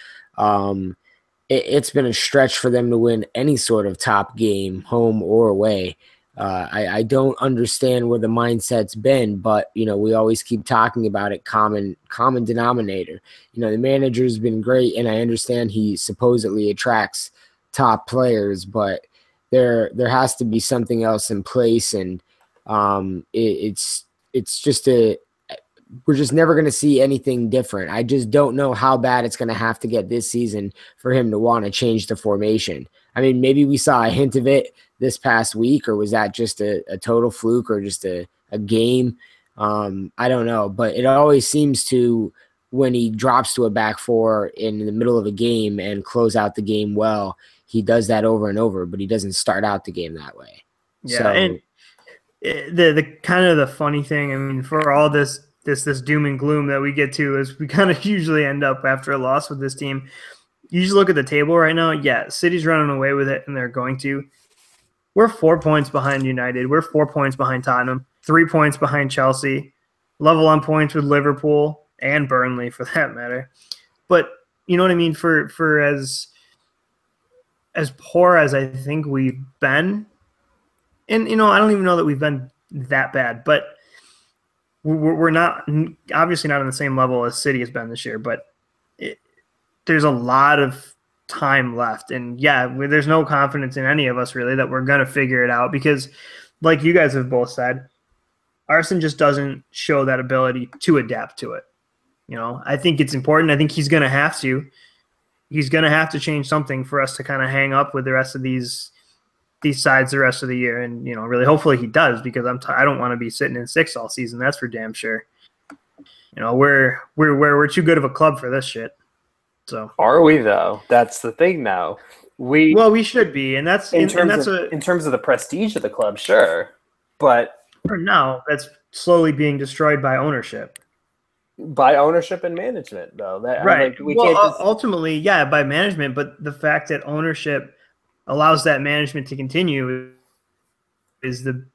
Speaker 3: It's been a stretch for them to win any sort of top game, home or away. I don't understand where the mindset's been, but we always keep talking about it. Common denominator. The manager's been great, and I understand he supposedly attracts top players, but there has to be something else in place, and it's just we're just never going to see anything different. I just don't know how bad it's going to have to get this season for him to want to change the formation. I mean, maybe we saw a hint of it this past week, or was that just a total fluke or just a game? I don't know, but it always seems to, when he drops to a back four in the middle of a game and close out the game well, he does that over and over, but he doesn't start out the game that way.
Speaker 1: Yeah, so, and the kind of the funny thing, I mean, for all this doom and gloom that we get to, is we kind of usually end up after a loss with this team. You just look at the table right now. Yeah, City's running away with it, and they're going to. We're 4 points behind United. We're 4 points behind Tottenham, 3 points behind Chelsea, level on points with Liverpool and Burnley for that matter. But you know what I mean? For as poor as I think we've been, and I don't even know that we've been that bad, but we're not, obviously not on the same level as City has been this year, but there's a lot of time left. And there's no confidence in any of us really that we're going to figure it out because, like you guys have both said, Arson just doesn't show that ability to adapt to it. I think it's important. I think he's going to have to. He's going to have to change something for us to kind of hang up with the rest of these sides the rest of the year. And, really hopefully he does because I don't want to be sitting in 6th all season. That's for damn sure. We're too good of a club for this shit. So
Speaker 2: are we though? That's the thing now. We
Speaker 1: should be. And that's
Speaker 2: in terms of the prestige of the club. Sure. But
Speaker 1: for now, that's slowly being destroyed by ownership.
Speaker 2: By ownership and management, though.
Speaker 1: Right. Ultimately, by management, but the fact that ownership allows that management to continue is the.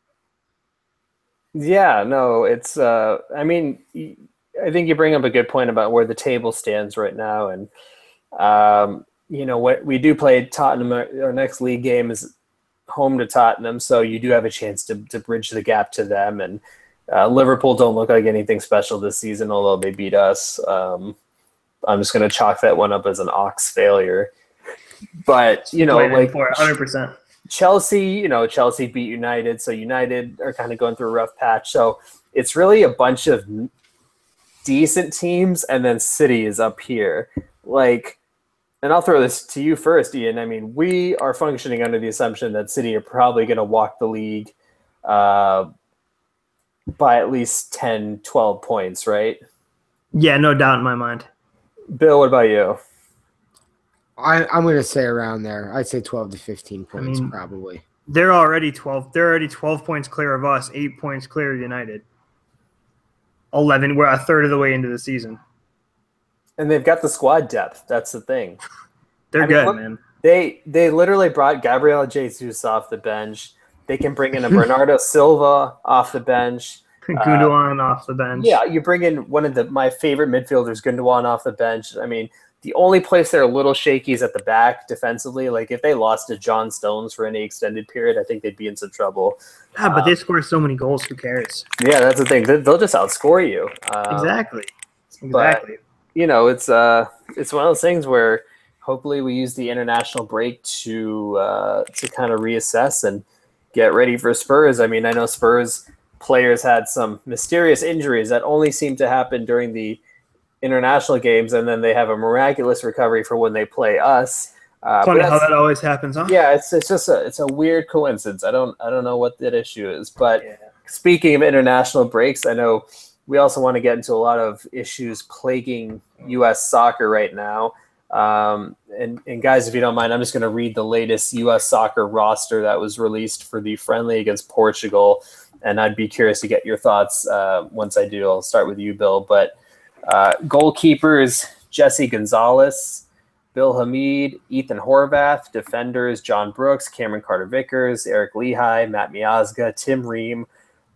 Speaker 2: Yeah, no, it's. I mean, I think you bring up a good point about where the table stands right now, and what we do play Tottenham. Our next league game is home to Tottenham, so you do have a chance to bridge the gap to them. And Liverpool don't look like anything special this season, although they beat us. I'm just going to chalk that one up as an Ox failure. But, like
Speaker 1: 100%.
Speaker 2: Chelsea beat United, so United are kind of going through a rough patch. So it's really a bunch of decent teams, and then City is up here. And I'll throw this to you first, Ian. I mean, we are functioning under the assumption that City are probably going to walk the league by at least 10, 12 points, right?
Speaker 1: Yeah, no doubt in my mind.
Speaker 2: Bill, what about you?
Speaker 3: I'm going to say around there. I'd say 12 to 15 points probably.
Speaker 1: They're already 12. They're already 12 points clear of us, 8 points clear of United. 11. We're a third of the way into the season.
Speaker 2: And they've got the squad depth. That's the thing.
Speaker 1: They're good, man.
Speaker 2: They literally brought Gabriel Jesus off the bench. They can bring in a Bernardo Silva off the bench.
Speaker 1: Gundogan off the bench.
Speaker 2: Yeah, you bring in one of my favorite midfielders, Gundogan, off the bench. I mean, the only place they're a little shaky is at the back defensively. Like, if they lost to John Stones for any extended period, I think they'd be in some trouble.
Speaker 1: Yeah, but they score so many goals. Who cares?
Speaker 2: Yeah, that's the thing. They'll just outscore you.
Speaker 1: Exactly.
Speaker 2: But, it's one of those things where hopefully we use the international break to kind of reassess and get ready for Spurs. I mean, I know Spurs players had some mysterious injuries that only seem to happen during the international games, and then they have a miraculous recovery for when they play us.
Speaker 1: Funny how that always happens, huh?
Speaker 2: Yeah, it's a weird coincidence. I don't know what that issue is. But Speaking of international breaks, I know we also want to get into a lot of issues plaguing U.S. soccer right now. And guys, if you don't mind, I'm just going to read the latest U.S. soccer roster that was released for the friendly against Portugal, and I'd be curious to get your thoughts once I do. I'll start with you, Bill. But goalkeepers, Jesse Gonzalez, Bill Hamid, Ethan Horvath. Defenders, John Brooks, Cameron Carter-Vickers, Eric Lehigh, Matt Miazga, Tim Ream,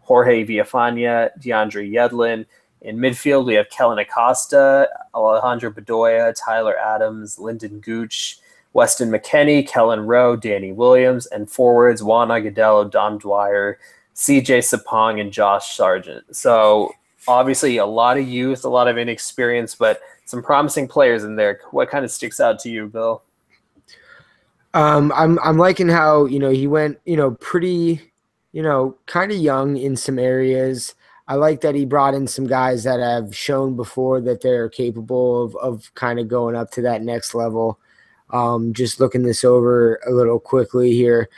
Speaker 2: Jorge Villafana, DeAndre Yedlin. In midfield, we have Kellen Acosta, Alejandro Bedoya, Tyler Adams, Lyndon Gooch, Weston McKennie, Kellen Rowe, Danny Williams, and forwards, Juan Agudelo, Dom Dwyer, CJ Sapong, and Josh Sargent. So obviously a lot of youth, a lot of inexperience, but some promising players in there. What kind of sticks out to you, Bill?
Speaker 3: I'm liking how, he went, pretty, kind of young in some areas. I like that he brought in some guys that have shown before that they're capable of kind of going up to that next level. Just looking this over a little quickly here.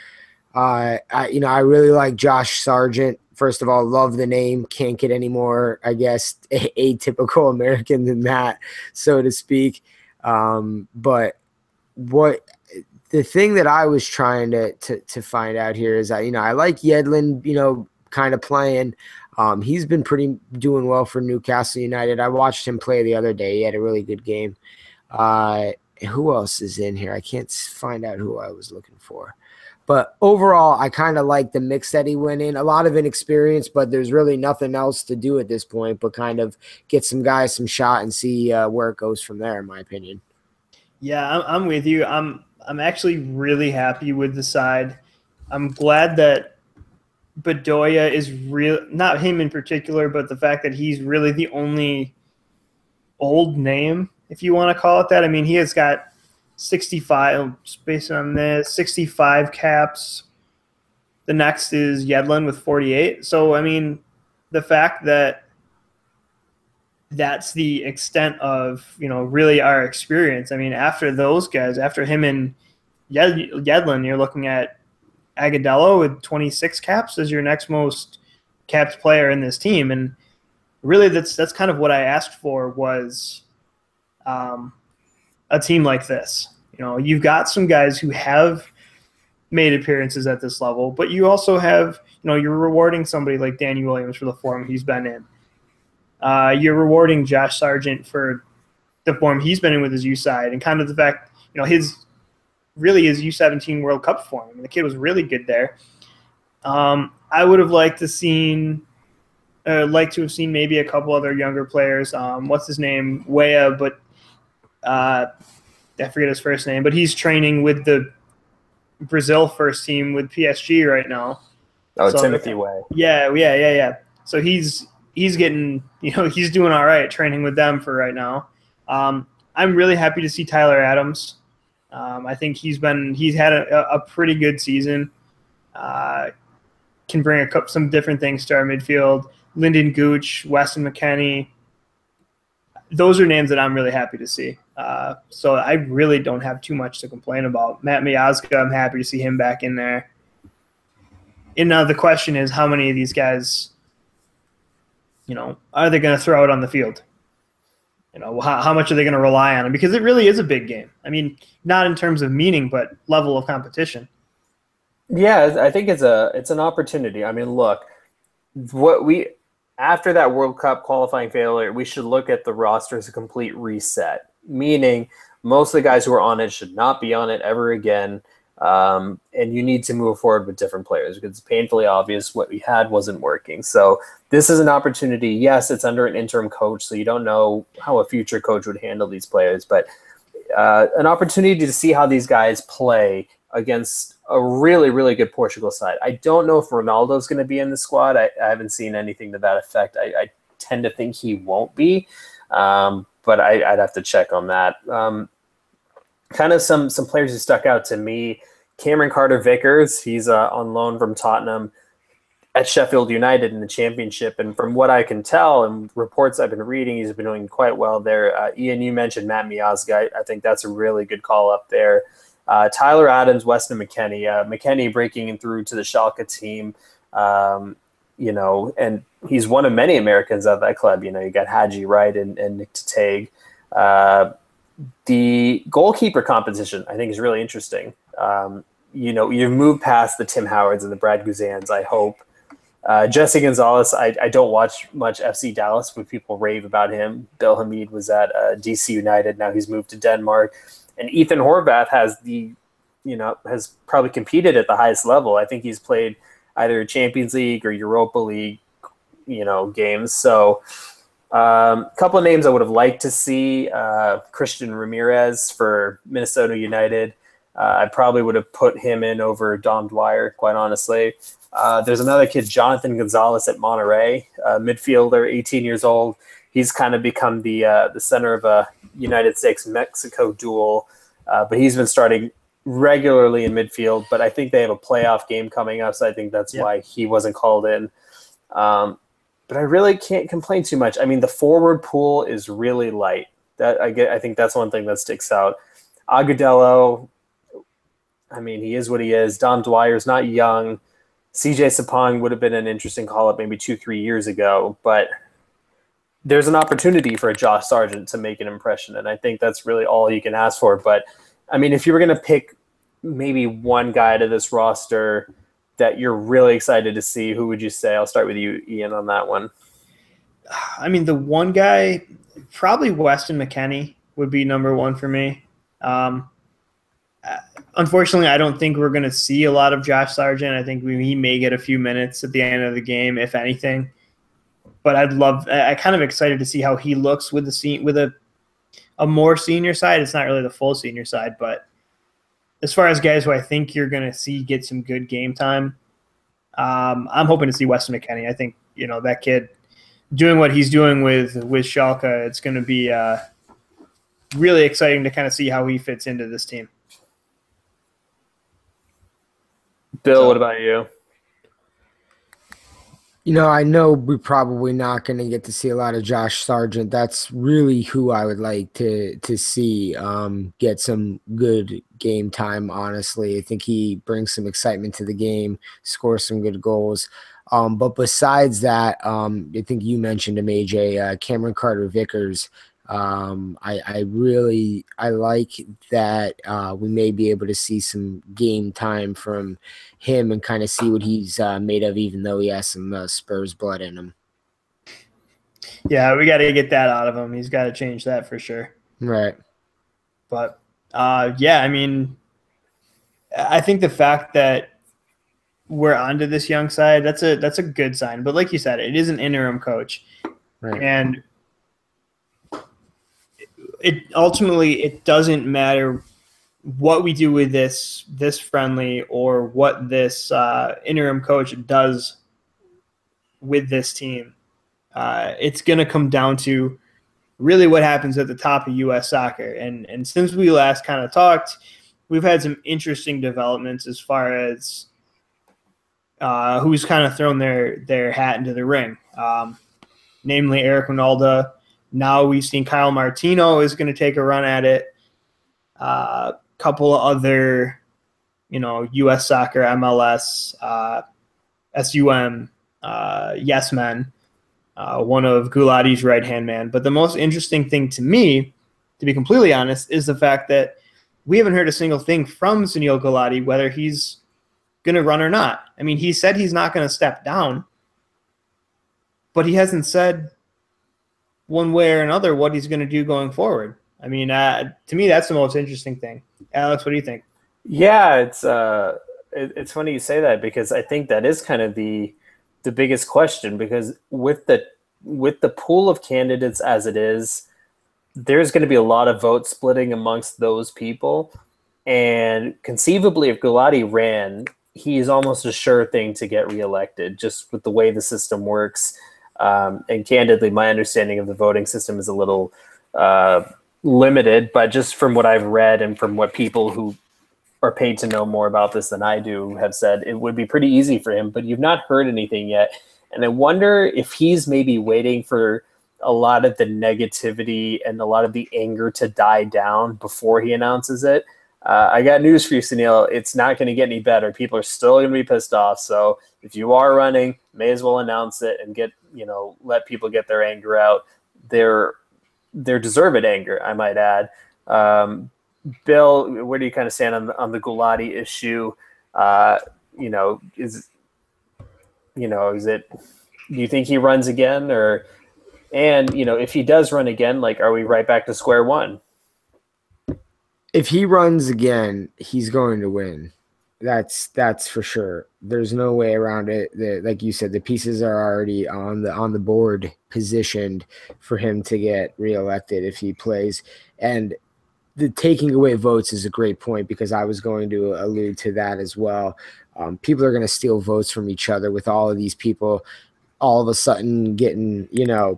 Speaker 3: I really like Josh Sargent. First of all, love the name. Can't get any more, I guess, atypical American than that, so to speak. But what the thing that I was trying to find out here is that, I like Yedlin, kind of playing. He's been doing well for Newcastle United. I watched him play the other day. He had a really good game. Who else is in here? I can't find out who I was looking for. But overall, I kind of like the mix that he went in. A lot of inexperience, but there's really nothing else to do at this point but kind of get some guys some shot and see where it goes from there, in my opinion.
Speaker 1: Yeah, I'm with you. I'm actually really happy with the side. I'm glad that Bedoya is real, not him in particular, but the fact that he's really the only old name, if you want to call it that. I mean, he has got 65, based on this, 65 caps. The next is Yedlin with 48. So, I mean, the fact that that's the extent of, really our experience. I mean, after those guys, after him and Yedlin, you're looking at Agudelo with 26 caps as your next most capped player in this team. And really that's kind of what I asked for was a team like this. You've got some guys who have made appearances at this level, but you also have, you're rewarding somebody like Danny Williams for the form he's been in. You're rewarding Josh Sargent for the form he's been in with his U side, and kind of the fact, his U17 World Cup form. I mean, the kid was really good there. I would have liked to have seen maybe a couple other younger players. What's his name? Weah, but I forget his first name. But he's training with the Brazil first team with PSG right now.
Speaker 2: Oh, so, Timothy Weah.
Speaker 1: Yeah. So he's getting, he's doing all right training with them for right now. I'm really happy to see Tyler Adams. I think he's had a pretty good season. Can bring some different things to our midfield. Lyndon Gooch, Weston McKennie. Those are names that I'm really happy to see. So I really don't have too much to complain about. Matt Miazga, I'm happy to see him back in there. And now the question is, how many of these guys, are they going to throw it on the field? How much are they going to rely on him? Because it really is a big game. I mean, not in terms of meaning, but level of competition.
Speaker 2: Yeah, I think it's an opportunity. I mean, look, after that World Cup qualifying failure, we should look at the roster as a complete reset, meaning most of the guys who are on it should not be on it ever again. And you need to move forward with different players because it's painfully obvious what we had wasn't working. So this is an opportunity. Yes, it's under an interim coach, so you don't know how a future coach would handle these players, but an opportunity to see how these guys play against a really, really good Portugal side. I don't know if Ronaldo's going to be in the squad. I haven't seen anything to that effect. I tend to think he won't be, but I'd have to check on that. Kind of some players who stuck out to me. Cameron Carter-Vickers, he's on loan from Tottenham at Sheffield United in the Championship. And from what I can tell and reports I've been reading, he's been doing quite well there. Ian, you mentioned Matt Miazga. I think that's a really good call up there. Tyler Adams, Weston McKennie. McKennie breaking in through to the Schalke team, and he's one of many Americans at that club. You got Hadji Wright and Nick Tateg. The goalkeeper competition, I think, is really interesting. You've moved past the Tim Howards and the Brad Guzans, I hope. Jesse Gonzalez, I don't watch much FC Dallas, but people rave about him. Bill Hamid was at DC United. Now he's moved to Denmark. And Ethan Horvath has probably competed at the highest level. I think he's played either Champions League or Europa League, games. So a couple of names I would have liked to see. Christian Ramirez for Minnesota United. I probably would have put him in over Dom Dwyer, quite honestly. There's another kid, Jonathan Gonzalez at Monterrey, midfielder, 18 years old. He's kind of become the center of a United States-Mexico duel, but he's been starting regularly in midfield. But I think they have a playoff game coming up, so I think that's why he wasn't called in. But I really can't complain too much. I mean, the forward pool is really light. I think that's one thing that sticks out. Agudelo, I mean, he is what he is. Dom Dwyer's not young. CJ Sapong would have been an interesting call-up maybe 2-3 years ago, but there's an opportunity for a Josh Sargent to make an impression, and I think that's really all you can ask for. But, I mean, if you were going to pick maybe one guy to this roster that you're really excited to see, who would you say? I'll start with you, Ian, on that one.
Speaker 1: I mean, the one guy, probably Weston McKennie would be number one for me. Unfortunately, I don't think we're going to see a lot of Josh Sargent. I think he may get a few minutes at the end of the game, if anything. But I kind of excited to see how he looks with a more senior side. It's not really the full senior side, but as far as guys who I think you're going to see get some good game time, I'm hoping to see Weston McKennie. I think, that kid doing what he's doing with Schalke, it's going to be really exciting to kind of see how he fits into this team.
Speaker 2: Bill, what about you?
Speaker 3: I know we're probably not going to get to see a lot of Josh Sargent. That's really who I would like to see get some good game time, honestly. I think he brings some excitement to the game, scores some good goals. But besides that, I think you mentioned him, AJ, Cameron Carter-Vickers. I like that we may be able to see some game time from him and kind of see what he's made of, even though he has some Spurs blood in him.
Speaker 1: Yeah, we got to get that out of him. He's got to change that for sure.
Speaker 3: Right.
Speaker 1: But yeah, I mean, I think the fact that we're onto this young side, that's a good sign. But like you said, it is an interim coach,
Speaker 3: Right.
Speaker 1: and it doesn't matter what we do with this friendly or what this interim coach does with this team. It's going to come down to really what happens at the top of U.S. soccer. And since we last kind of talked, we've had some interesting developments as far as who's kind of thrown their hat into the ring, namely Eric Ronaldo. Now we've seen Kyle Martino is going to take a run at it. Couple of other, U.S. soccer, MLS, SUM, Yes Men, one of Gulati's right-hand man. But the most interesting thing to me, to be completely honest, is the fact that we haven't heard a single thing from Sunil Gulati, whether he's going to run or not. I mean, he said he's not going to step down, but he hasn't said one way or another what he's going to do going forward. I mean, to me, that's the most interesting thing. Alex, what do you think?
Speaker 2: Yeah, it's funny you say that, because I think that is kind of the biggest question, because with the pool of candidates as it is, there's going to be a lot of vote splitting amongst those people. And conceivably, if Gulati ran, he is almost a sure thing to get reelected, just with the way the system works. And candidly, my understanding of the voting system is a little limited, but just from what I've read and from what people who are paid to know more about this than I do have said, it would be pretty easy for him, but you've not heard anything yet. And I wonder if he's maybe waiting for a lot of the negativity and a lot of the anger to die down before he announces it. I got news for you, Sunil. It's not going to get any better. People are still going to be pissed off. So if you are running, may as well announce it and let people get their anger out. Their deserved anger, I might add. Bill, where do you kind of stand on the Gulati issue? Do you think he runs again, and if he does run again, are we right back to square one?
Speaker 3: If he runs again, he's going to win. That's for sure. There's no way around it. Like you said, the pieces are already on the board, positioned for him to get reelected if he plays. And the taking away votes is a great point, because I was going to allude to that as well. People are going to steal votes from each other with all of these people all of a sudden getting,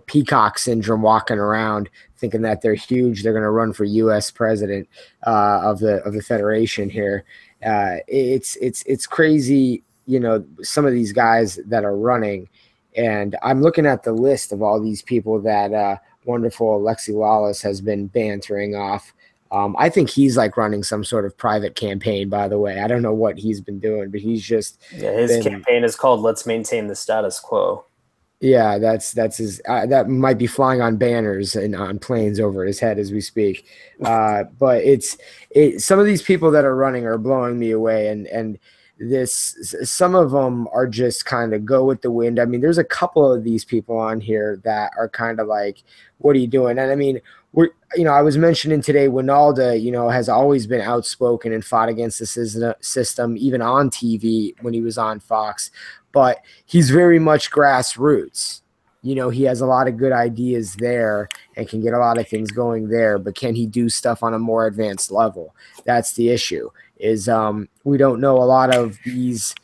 Speaker 3: peacock syndrome, walking around thinking that they're huge. They're going to run for U.S. president of the federation here. It's crazy, some of these guys that are running. And I'm looking at the list of all these people that wonderful Alexi Lawless has been bantering off. I think he's running some sort of private campaign, by the way. I don't know what he's been doing, but he's just
Speaker 2: his campaign is called "Let's Maintain the Status Quo."
Speaker 3: Yeah, that's his. That might be flying on banners and on planes over his head as we speak. But some of these people that are running are blowing me away, and some of them are just kind of go with the wind. I mean, there's a couple of these people on here that are kind of like, "What are you doing?" And I mean, I was mentioning today, Ronaldo, has always been outspoken and fought against the system, even on TV when he was on Fox. But he's very much grassroots. He has a lot of good ideas there and can get a lot of things going there. But can he do stuff on a more advanced level? That's the issue. We don't know a lot of these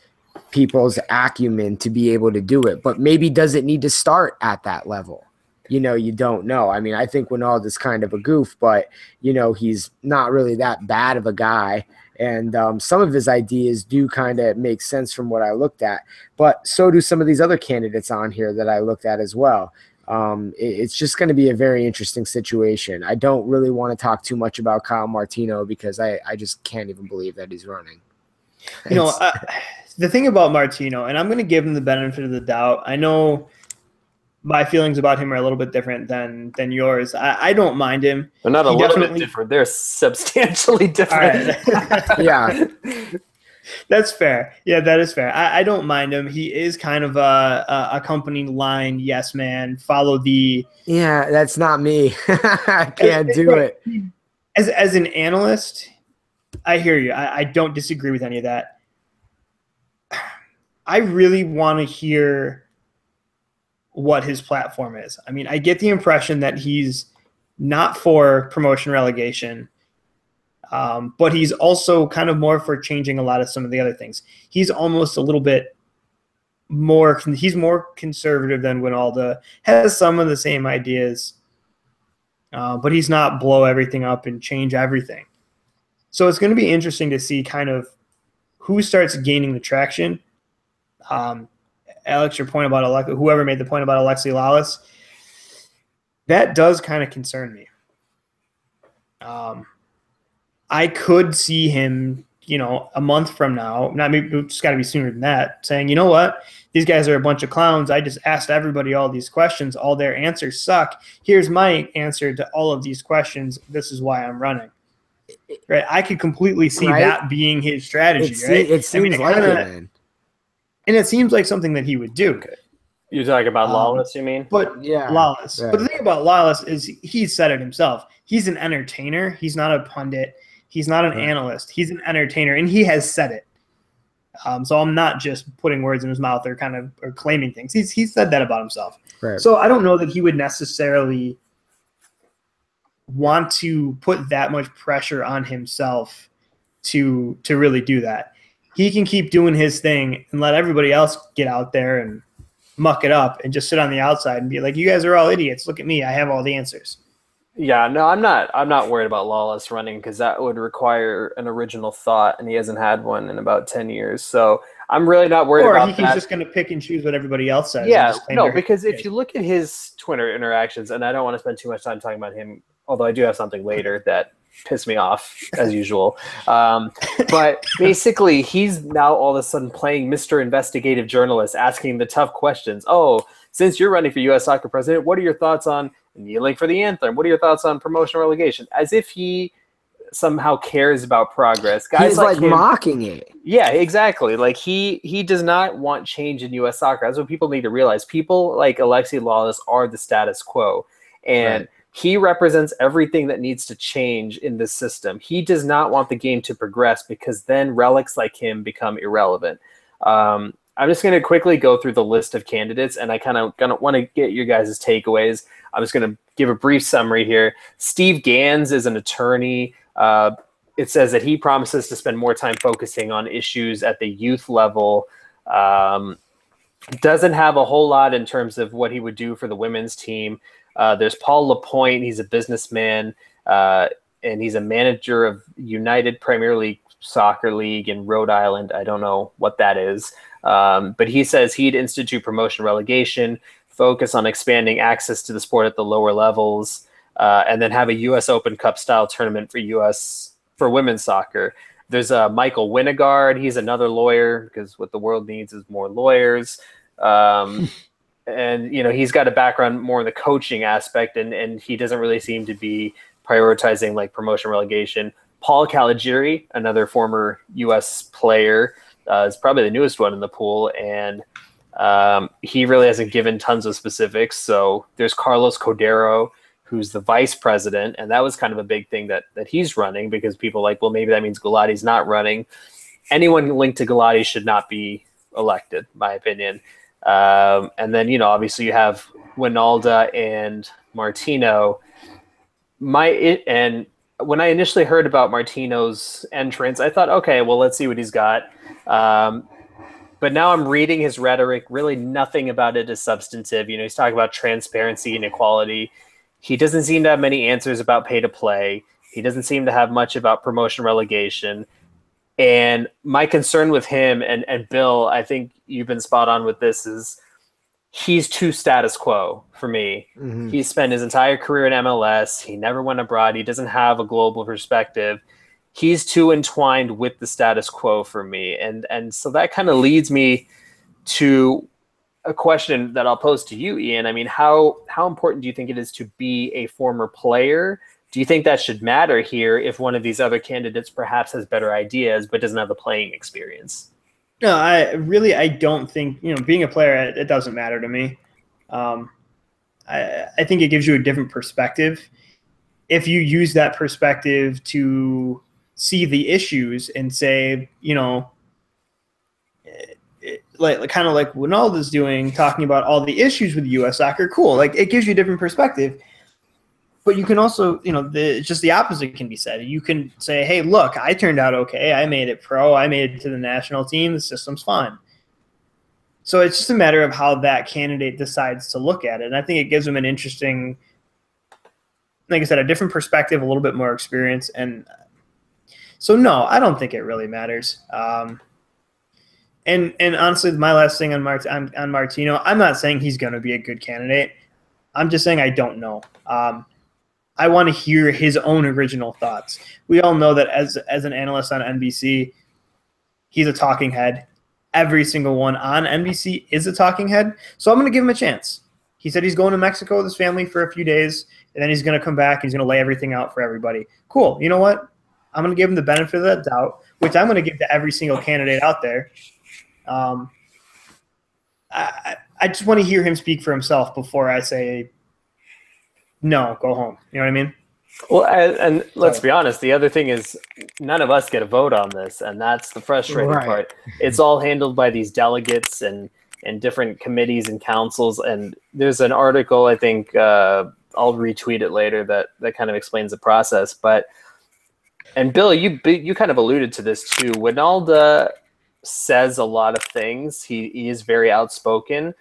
Speaker 3: people's acumen to be able to do it. But maybe does it need to start at that level? you don't know. I mean, I think Winalda's kind of a goof, but, he's not really that bad of a guy. And some of his ideas do kind of make sense from what I looked at. But so do some of these other candidates on here that I looked at as well. It's just going to be a very interesting situation. I don't really want to talk too much about Kyle Martino because I just can't even believe that he's running.
Speaker 1: The thing about Martino, and I'm going to give him the benefit of the doubt. I know my feelings about him are a little bit different than yours. I don't mind him.
Speaker 2: They're not a little bit different. They're substantially different.
Speaker 1: Right.
Speaker 3: Yeah.
Speaker 1: That's fair. Yeah, that is fair. I don't mind him. He is kind of a company line yes man. Follow the.
Speaker 3: Yeah, that's not me. I can't do it.
Speaker 1: As an analyst, I hear you. I don't disagree with any of that. I really want to hear what his platform is. I mean, I get the impression that he's not for promotion relegation. But he's also kind of more for changing a lot of some of the other things. He's almost a little bit more – he's more conservative than Winalda, has some of the same ideas, but he's not blow everything up and change everything. So it's going to be interesting to see kind of who starts gaining the traction. Alex, your point about whoever made the point about Alexi Lalas, that does kind of concern me. I could see him, a month from now, not maybe it's got to be sooner than that, saying, you know what, these guys are a bunch of clowns. I just asked everybody all these questions. All their answers suck. Here's my answer to all of these questions. This is why I'm running. Right? I could completely see that being his strategy, right?
Speaker 3: It seems like it, man.
Speaker 1: And it seems like something that he would do. Okay.
Speaker 2: You're talking about Lawless, you mean?
Speaker 1: But
Speaker 3: yeah,
Speaker 1: Lawless.
Speaker 3: Right.
Speaker 1: But the thing about Lawless is he said it himself. He's an entertainer. He's not a pundit. He's not an analyst. He's an entertainer, and he has said it. So I'm not just putting words in his mouth or claiming things. He's said that about himself.
Speaker 3: Right.
Speaker 1: So I don't know that he would necessarily want to put that much pressure on himself to really do that. He can keep doing his thing and let everybody else get out there and muck it up and just sit on the outside and be like, you guys are all idiots. Look at me. I have all the answers.
Speaker 2: Yeah, no, I'm not worried about Lawless running because that would require an original thought, and he hasn't had one in about 10 years. So I'm really not worried about that.
Speaker 1: Or he's just going to pick and choose what everybody else says.
Speaker 2: Yeah, no, because if you look at his Twitter interactions, and I don't want to spend too much time talking about him, although I do have something later that pissed me off, as usual. But basically, he's now all of a sudden playing Mr. Investigative Journalist, asking the tough questions. Oh, since you're running for U.S. Soccer President, what are your thoughts on kneeling for the anthem? What are your thoughts on promotion relegation? As if he somehow cares about progress. Guys
Speaker 3: he's like
Speaker 2: him,
Speaker 3: mocking it.
Speaker 2: Yeah, exactly. Like he does not want change in U.S. soccer. That's what people need to realize. People like Alexi Lawless are the status quo, and he represents everything that needs to change in this system. He does not want the game to progress because then relics like him become irrelevant. I'm just going to quickly go through the list of candidates, and I kind of want to get your guys' takeaways. I'm just going to give a brief summary here. Steve Gans is an attorney. It says that he promises to spend more time focusing on issues at the youth level. Doesn't have a whole lot in terms of what he would do for the women's team. There's Paul Lapointe. He's a businessman, and he's a manager of United Premier League Soccer League in Rhode Island. I don't know what that is. But he says he'd institute promotion relegation, focus on expanding access to the sport at the lower levels, and then have a U.S. Open Cup style tournament for women's soccer. There's Michael Winnegard. He's another lawyer because what the world needs is more lawyers. And, he's got a background more in the coaching aspect, and he doesn't really seem to be prioritizing like promotion relegation. Paul Caligiuri, another former U.S. player, is probably the newest one in the pool, and he really hasn't given tons of specifics. So there's Carlos Cordero, who's the vice president, and that was kind of a big thing that he's running because people are like, well, maybe that means Galati's not running. Anyone linked to Galati should not be elected, my opinion. And then, obviously you have Winalda and Martino. And when I initially heard about Martino's entrance, I thought, okay, well, let's see what he's got. But now I'm reading his rhetoric. Really, nothing about it is substantive. He's talking about transparency and equality. He doesn't seem to have many answers about pay to play. He doesn't seem to have much about promotion relegation. And my concern with him and Bill, I think you've been spot on with this, is he's too status quo for me. Mm-hmm. He spent his entire career in MLS. He never went abroad. He doesn't have a global perspective. He's too entwined with the status quo for me. And so that kind of leads me to a question that I'll pose to you, Ian. I mean, how important do you think it is to be a former player? Do you think that should matter here if one of these other candidates perhaps has better ideas but doesn't have the playing experience?
Speaker 1: No, I don't think, being a player, it doesn't matter to me. I think it gives you a different perspective. If you use that perspective to see the issues and say, like kind of like Ronaldo's doing, talking about all the issues with U.S. soccer, cool. Like, it gives you a different perspective. But you can also, just the opposite can be said. You can say, hey, look, I turned out okay. I made it pro. I made it to the national team. The system's fine. So it's just a matter of how that candidate decides to look at it. And I think it gives them an interesting, like I said, a different perspective, a little bit more experience. And so, no, I don't think it really matters. And honestly, my last thing on Martino, I'm not saying he's going to be a good candidate. I'm just saying I don't know. I want to hear his own original thoughts. We all know that as an analyst on NBC, he's a talking head. Every single one on NBC is a talking head. So I'm going to give him a chance. He said he's going to Mexico with his family for a few days, and then he's going to come back and he's going to lay everything out for everybody. Cool. You know what? I'm going to give him the benefit of that doubt, which I'm going to give to every single candidate out there. I just want to hear him speak for himself before I say, no, go home. You know what I mean?
Speaker 2: Well, and let's be honest, the other thing is none of us get a vote on this, and that's the frustrating part. It's all handled by these delegates and different committees and councils, and there's an article, I think, I'll retweet it later, that kind of explains the process. And Bill, you kind of alluded to this too. Winalda says a lot of things. He is very outspoken.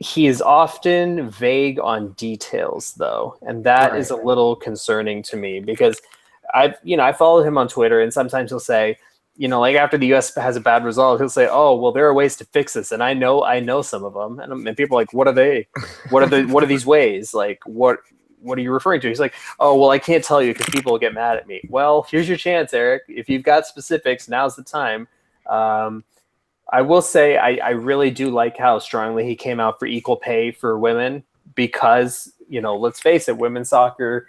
Speaker 2: He is often vague on details, though, and that is a little concerning to me because I follow him on Twitter, and sometimes he'll say, like after the U.S. has a bad result, he'll say, "Oh, well, there are ways to fix this," and I know some of them, and people are like, "What are they? What are these ways? Like, what are you referring to?" He's like, "Oh, well, I can't tell you because people will get mad at me." Well, here's your chance, Eric. If you've got specifics, now's the time. I will say I really do like how strongly he came out for equal pay for women because, let's face it, women's soccer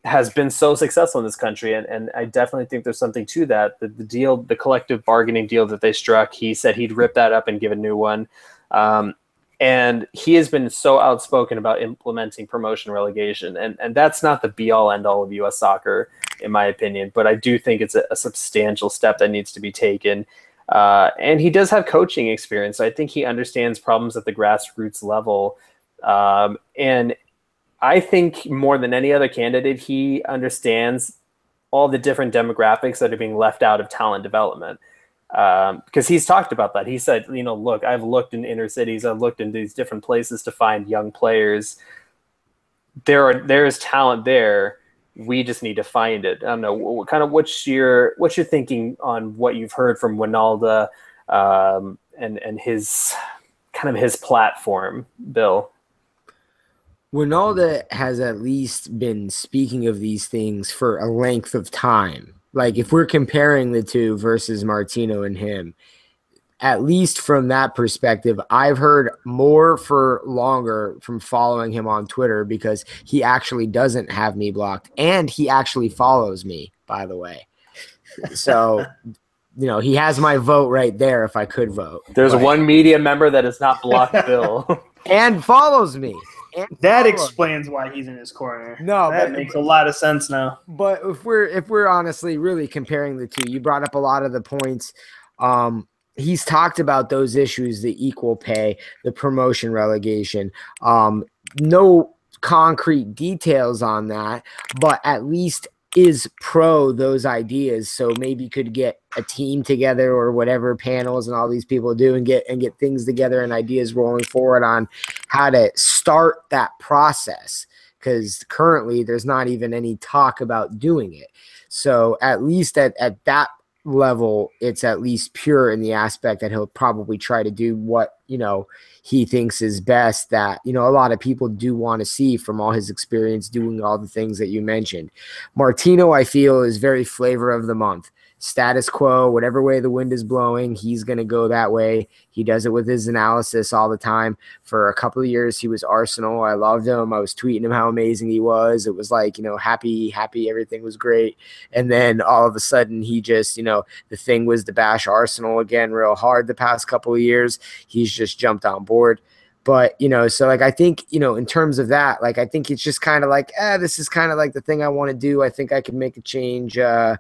Speaker 2: has been so successful in this country. And I definitely think there's something to that. The collective bargaining deal that they struck, he said he'd rip that up and give a new one. And he has been so outspoken about implementing promotion relegation. And that's not the be-all, end-all of U.S. soccer, in my opinion. But I do think it's a substantial step that needs to be taken. And he does have coaching experience. So I think he understands problems at the grassroots level. And I think more than any other candidate, he understands all the different demographics that are being left out of talent development. Because he's talked about that. He said, look, I've looked in inner cities. I've looked in these different places to find young players. There is talent there. We just need to find it. I don't know. What's your thinking on what you've heard from Winalda and his his platform, Bill?
Speaker 3: Winalda has at least been speaking of these things for a length of time. Like if we're comparing the two versus Martino and him, at least from that perspective, I've heard more for longer from following him on Twitter because he actually doesn't have me blocked and he actually follows me, by the way. So, he has my vote right there if I could vote.
Speaker 2: There's one media member that has not blocked Bill.
Speaker 3: And follows me.
Speaker 1: That explains why he's in his corner.
Speaker 3: No,
Speaker 1: that makes a lot of sense now.
Speaker 3: But if we're honestly really comparing the two, you brought up a lot of the points. He's talked about those issues, the equal pay, the promotion relegation. No concrete details on that, but at least is pro those ideas. So maybe could get a team together or whatever panels and all these people do and get things together and ideas rolling forward on how to start that process. Because currently there's not even any talk about doing it. So at least at that level, it's at least pure in the aspect that he'll probably try to do what, he thinks is best, that, a lot of people do want to see from all his experience doing all the things that you mentioned. Martino, I feel, is very flavor of the month. Status quo, whatever way the wind is blowing, he's going to go that way. He does it with his analysis all the time. For a couple of years, he was Arsenal. I loved him. I was tweeting him how amazing he was. It was like, happy, everything was great. And then all of a sudden, he just, the thing was to bash Arsenal again real hard the past couple of years. He's just jumped on board. But, so like, I think, in terms of that, like, I think it's just kind of like, this is kind of like the thing I want to do. I think I can make a change. I'm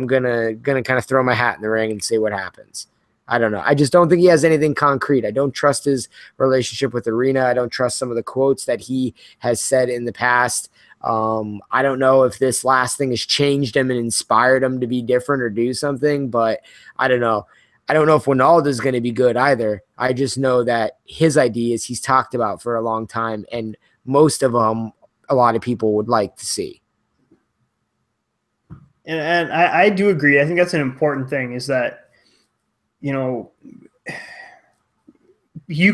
Speaker 3: gonna kind of throw my hat in the ring and see what happens. I don't know. I just don't think he has anything concrete. I don't trust his relationship with Arena. I don't trust some of the quotes that he has said in the past. I don't know if this last thing has changed him and inspired him to be different or do something, but I don't know. I don't know if Ronaldo is going to be good either. I just know that his ideas he's talked about for a long time, and most of them a lot of people would like to see.
Speaker 1: And I do agree. I think that's an important thing, is that, you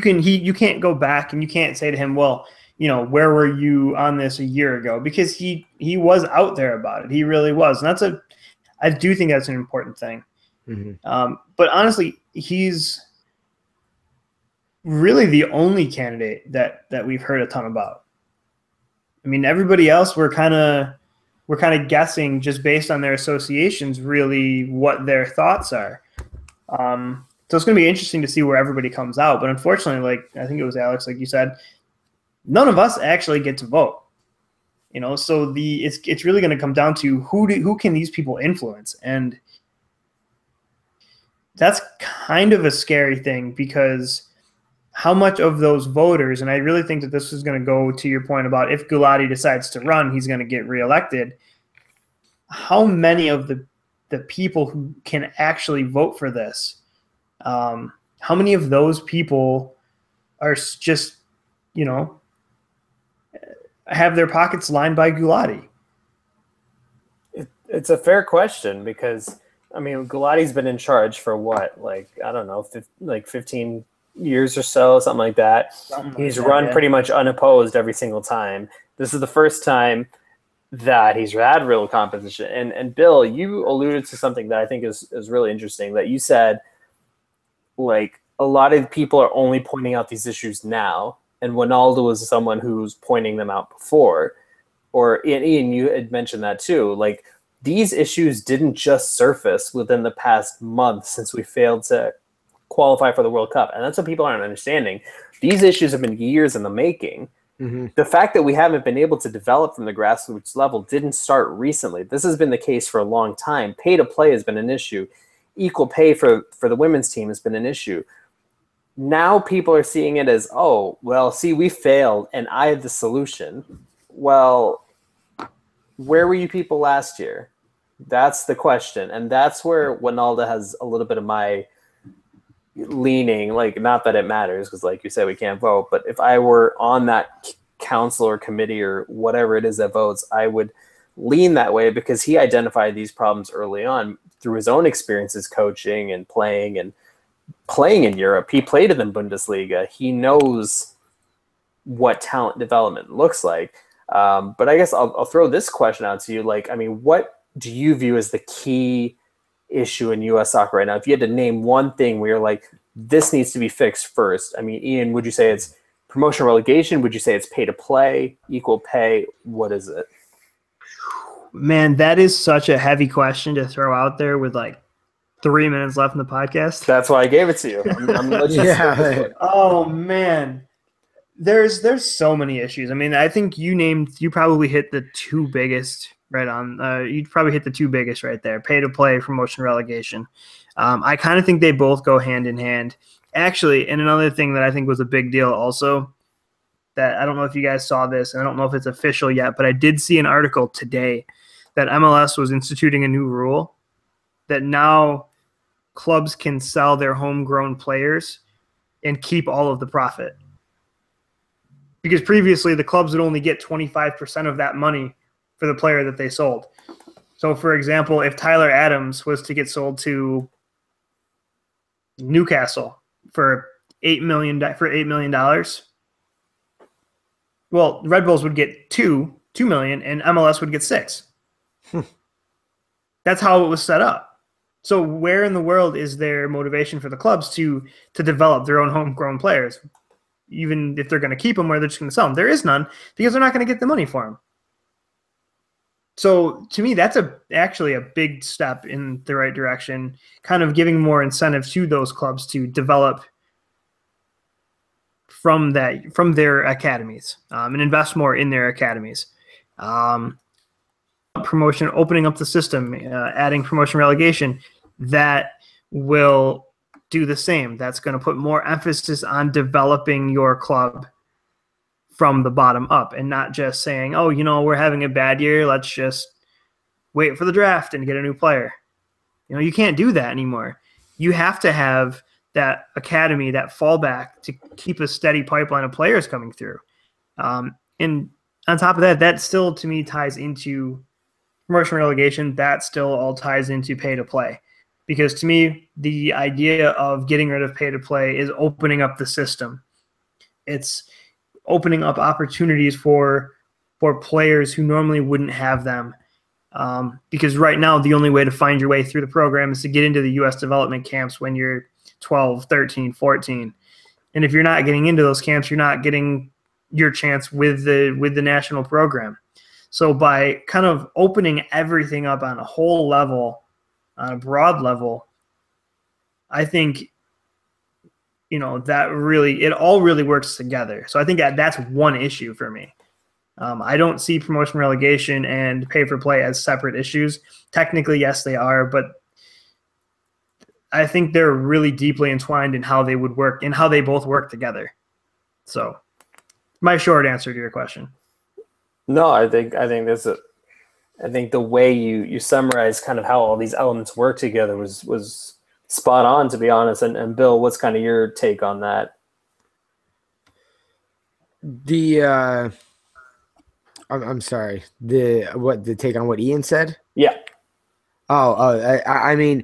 Speaker 1: can't go back and you can't say to him, well, where were you on this a year ago? Because he was out there about it. He really was. And I do think that's an important thing. Mm-hmm. But honestly, he's really the only candidate that we've heard a ton about. I mean, everybody else we're kind of guessing just based on their associations, really what their thoughts are. So it's going to be interesting to see where everybody comes out. But unfortunately, like I think it was Alex, like you said, none of us actually get to vote. So it's really going to come down to who can these people influence, and that's kind of a scary thing, because how much of those voters, and I really think that this is going to go to your point about if Gulati decides to run, he's going to get reelected. How many of the people who can actually vote for this, how many of those people are just, have their pockets lined by Gulati?
Speaker 2: It's a fair question, because I mean, Gulati's been in charge for what, like, I don't know, 15 years or so, something like that. He's run pretty much unopposed every single time. This is the first time that he's had real competition. And Bill, you alluded to something that I think is really interesting, that you said, like, a lot of people are only pointing out these issues now, and Ronaldo was someone who's pointing them out before. Or Ian, you had mentioned that too. Like, these issues didn't just surface within the past month since we failed to qualify for the World Cup. And that's what people aren't understanding. These issues have been years in the making. Mm-hmm. The fact that we haven't been able to develop from the grassroots level didn't start recently. This has been the case for a long time. Pay to play has been an issue. Equal pay for the women's team has been an issue. Now people are seeing it as, oh, well, see, we failed and I have the solution. Well, where were you people last year? That's the question. And that's where Ronaldo has a little bit of my leaning, like, not that it matters, because like you said, we can't vote, but if I were on that council or committee or whatever it is that votes, I would lean that way, because he identified these problems early on through his own experiences coaching and playing in Europe. He played in the Bundesliga. He knows what talent development looks like. But I guess I'll throw this question out to you. Like, I mean, what do you view as the key issue in U.S. soccer right now? If you had to name one thing where you're like, this needs to be fixed first. I mean, Ian, would you say it's promotion relegation? Would you say it's pay to play, equal pay? What is it?
Speaker 1: Man, that is such a heavy question to throw out there with like 3 minutes left in the podcast.
Speaker 2: That's why I gave it to you. I'm
Speaker 1: yeah. Oh man, there's so many issues. I mean, I think you probably hit the two biggest right on. You'd probably hit the two biggest right there: pay to play, promotion, relegation. I kind of think they both go hand in hand. Actually, and another thing that I think was a big deal also, that I don't know if you guys saw this, and I don't know if it's official yet, but I did see an article today that MLS was instituting a new rule that now clubs can sell their homegrown players and keep all of the profit. Because previously the clubs would only get 25% of that money for the player that they sold. So, for example, if Tyler Adams was to get sold to Newcastle for $8 million, well, Red Bulls would get $2 million, and MLS would get $6 million. That's how it was set up. So, where in the world is there motivation for the clubs to develop their own homegrown players, even if they're going to keep them or they're just going to sell them? There is none because they're not going to get the money for them. So to me, that's actually a big step in the right direction, kind of giving more incentive to those clubs to develop from their academies and invest more in their academies. Promotion, opening up the system, adding promotion relegation, that will do the same. That's going to put more emphasis on developing your club from the bottom up and not just saying, oh, we're having a bad year, let's just wait for the draft and get a new player. You can't do that anymore. You have to have that academy, that fallback to keep a steady pipeline of players coming through. And on top of that, that still to me ties into promotion relegation. That still all ties into pay to play. Because to me, the idea of getting rid of pay to play is opening up the system. It's opening up opportunities for players who normally wouldn't have them. Because right now, the only way to find your way through the program is to get into the U.S. development camps when you're 12, 13, 14. And if you're not getting into those camps, you're not getting your chance with the national program. So by kind of opening everything up on a whole level, on a broad level, I think that it all really works together. So I think that's one issue for me. I don't see promotion relegation and pay for play as separate issues. Technically, yes, they are, but I think they're really deeply entwined in how they would work and how they both work together. So my short answer to your question.
Speaker 2: No, I think the way you summarize kind of how all these elements work together was spot on, to be honest. And Bill, what's kind of your take on that?
Speaker 3: I'm sorry. The take on what Ian said?
Speaker 2: Yeah.
Speaker 3: I mean,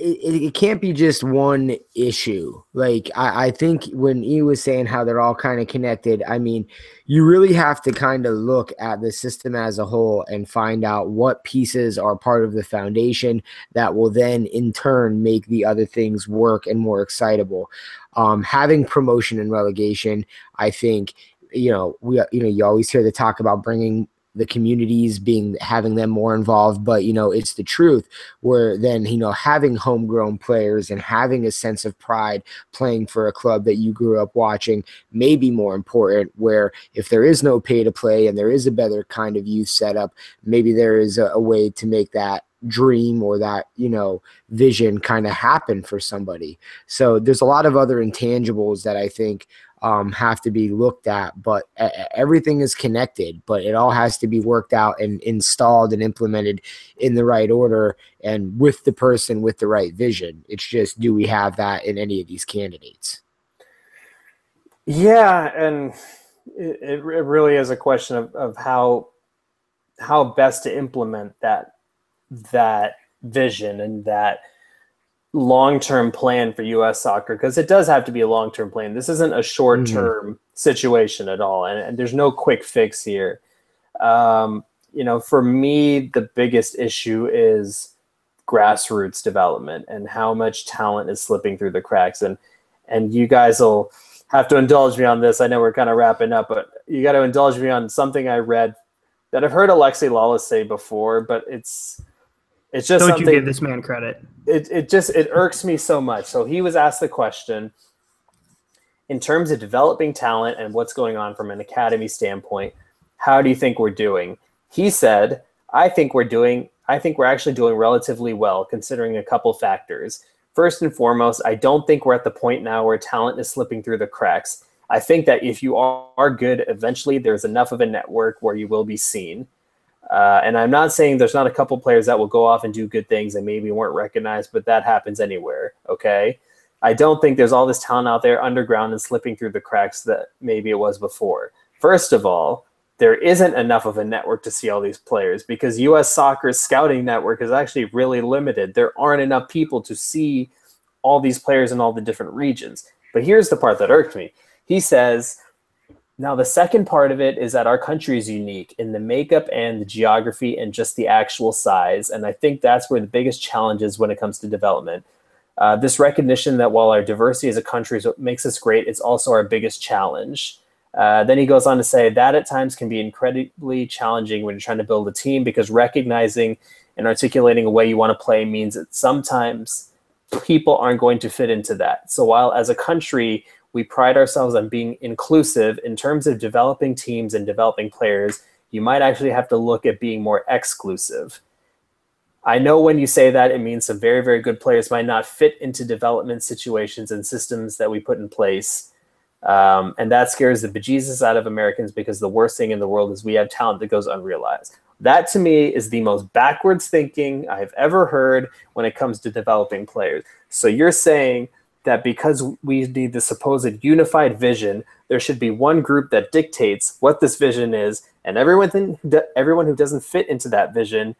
Speaker 3: it can't be just one issue. Like I think when Ian was saying how they're all kind of connected, I mean, you really have to kind of look at the system as a whole and find out what pieces are part of the foundation that will then in turn make the other things work and more excitable. Having promotion and relegation, I think, you always hear the talk about bringing the communities, having them more involved, but it's the truth, where then having homegrown players and having a sense of pride playing for a club that you grew up watching may be more important, where if there is no pay to play and there is a better kind of youth setup, maybe there is a way to make that dream or that vision kind of happen for somebody. So there's a lot of other intangibles that I think have to be looked at, but everything is connected, but it all has to be worked out and installed and implemented in the right order and with the person with the right vision. It's just, do we have that in any of these candidates?
Speaker 2: Yeah, and it really is a question of how best to implement that vision and that long-term plan for U.S. soccer, because it does have to be a long-term plan. This isn't a short-term situation at all, and there's no quick fix here. For me, the biggest issue is grassroots development and how much talent is slipping through the cracks. And you guys will have to indulge me on this. I know we're kind of wrapping up, but you got to indulge me on something I read that I've heard Alexi Lawless say before, but it's just
Speaker 1: don't
Speaker 2: something.
Speaker 1: You give this man credit.
Speaker 2: It irks me so much. So he was asked the question, in terms of developing talent and what's going on from an academy standpoint, how do you think we're doing? He said, I think we're actually doing relatively well, considering a couple factors. First and foremost, I don't think we're at the point now where talent is slipping through the cracks. I think that if you are good, eventually there's enough of a network where you will be seen. And I'm not saying there's not a couple players that will go off and do good things and maybe weren't recognized, but that happens anywhere, okay? I don't think there's all this talent out there underground and slipping through the cracks that maybe it was before. First of all, there isn't enough of a network to see all these players because U.S. Soccer's scouting network is actually really limited. There aren't enough people to see all these players in all the different regions. But here's the part that irked me. He says, now the second part of it is that our country is unique in the makeup and the geography and just the actual size. And I think that's where the biggest challenge is when it comes to development. This recognition that while our diversity as a country is what makes us great, it's also our biggest challenge. Then he goes on to say that at times can be incredibly challenging when you're trying to build a team because recognizing and articulating a way you want to play means that sometimes people aren't going to fit into that. So while as a country, we pride ourselves on being inclusive in terms of developing teams and developing players, you might actually have to look at being more exclusive. I know when you say that, it means some very, very good players might not fit into development situations and systems that we put in place. And that scares the bejesus out of Americans because the worst thing in the world is we have talent that goes unrealized. That to me is the most backwards thinking I've ever heard when it comes to developing players. So you're saying that because we need the supposed unified vision, there should be one group that dictates what this vision is, and everyone who doesn't fit into that vision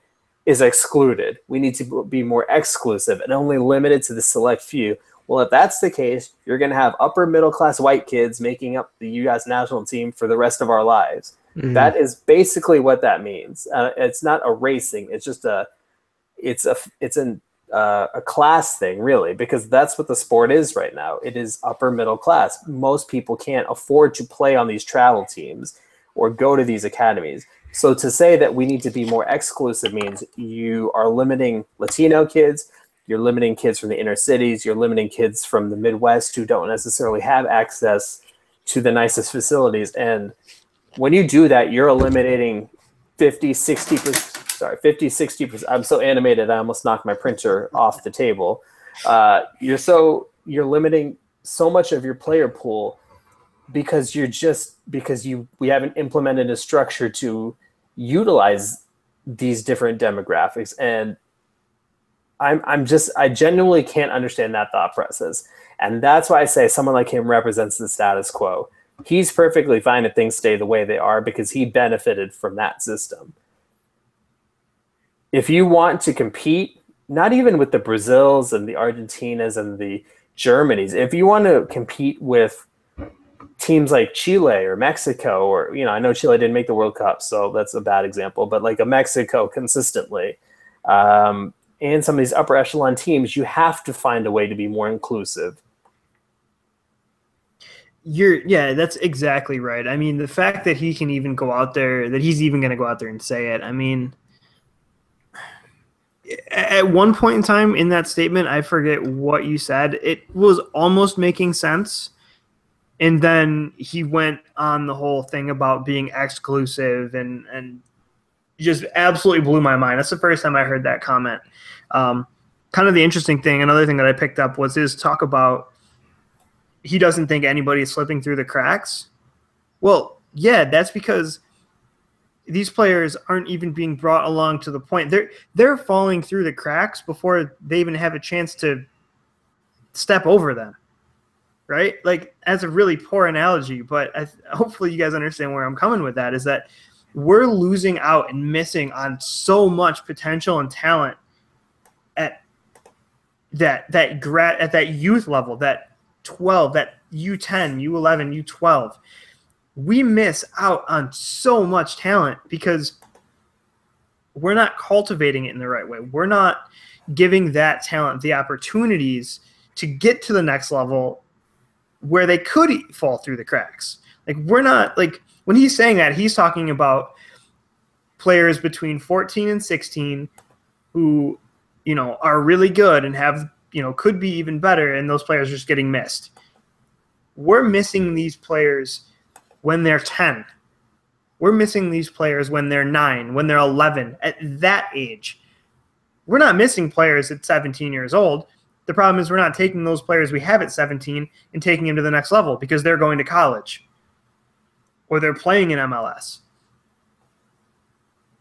Speaker 2: is excluded. We need to be more exclusive and only limited to the select few. Well, if that's the case, you're going to have upper middle class white kids making up the U.S. national team for the rest of our lives. Mm-hmm. That is basically what that means. It's not a race thing. It's just a class thing, really, because that's what the sport is right now. It is upper middle class. Most people can't afford to play on these travel teams or go to these academies. So to say that we need to be more exclusive means you are limiting Latino kids, you're limiting kids from the inner cities, you're limiting kids from the Midwest who don't necessarily have access to the nicest facilities. And when you do that, you're eliminating 50, 60%. I'm so animated, I almost knocked my printer off the table. You're limiting so much of your player pool because we haven't implemented a structure to utilize these different demographics. And I genuinely can't understand that thought process. And that's why I say someone like him represents the status quo. He's perfectly fine if things stay the way they are because he benefited from that system. If you want to compete, not even with the Brazils and the Argentinas and the Germanys, if you want to compete with teams like Chile or Mexico, or, I know Chile didn't make the World Cup, so that's a bad example, but like a Mexico consistently, and some of these upper echelon teams, you have to find a way to be more inclusive.
Speaker 1: That's exactly right. I mean, the fact that he can even go out there, that he's even going to go out there and say it. I mean, at one point in time in that statement, I forget what you said. It was almost making sense. And then he went on the whole thing about being exclusive and just absolutely blew my mind. That's the first time I heard that comment. Kind of the interesting thing, another thing that I picked up was his talk about he doesn't think anybody is slipping through the cracks. Well, yeah, that's because these players aren't even being brought along to the point. They're falling through the cracks before they even have a chance to step over them, right? Like, that's a really poor analogy, but hopefully you guys understand where I'm coming with that, is that we're losing out and missing on so much potential and talent at that youth level, that 12, that U10, U11, U12. We miss out on so much talent because we're not cultivating it in the right way. We're not giving that talent the opportunities to get to the next level where they could fall through the cracks. Like, we're not, like, when he's saying that, he's talking about players between 14 and 16 who, are really good and have, could be even better, and those players are just getting missed. We're missing these players when they're 10. We're missing these players when they're 9, when they're 11, at that age. We're not missing players at 17 years old. The problem is we're not taking those players we have at 17 and taking them to the next level because they're going to college or they're playing in MLS.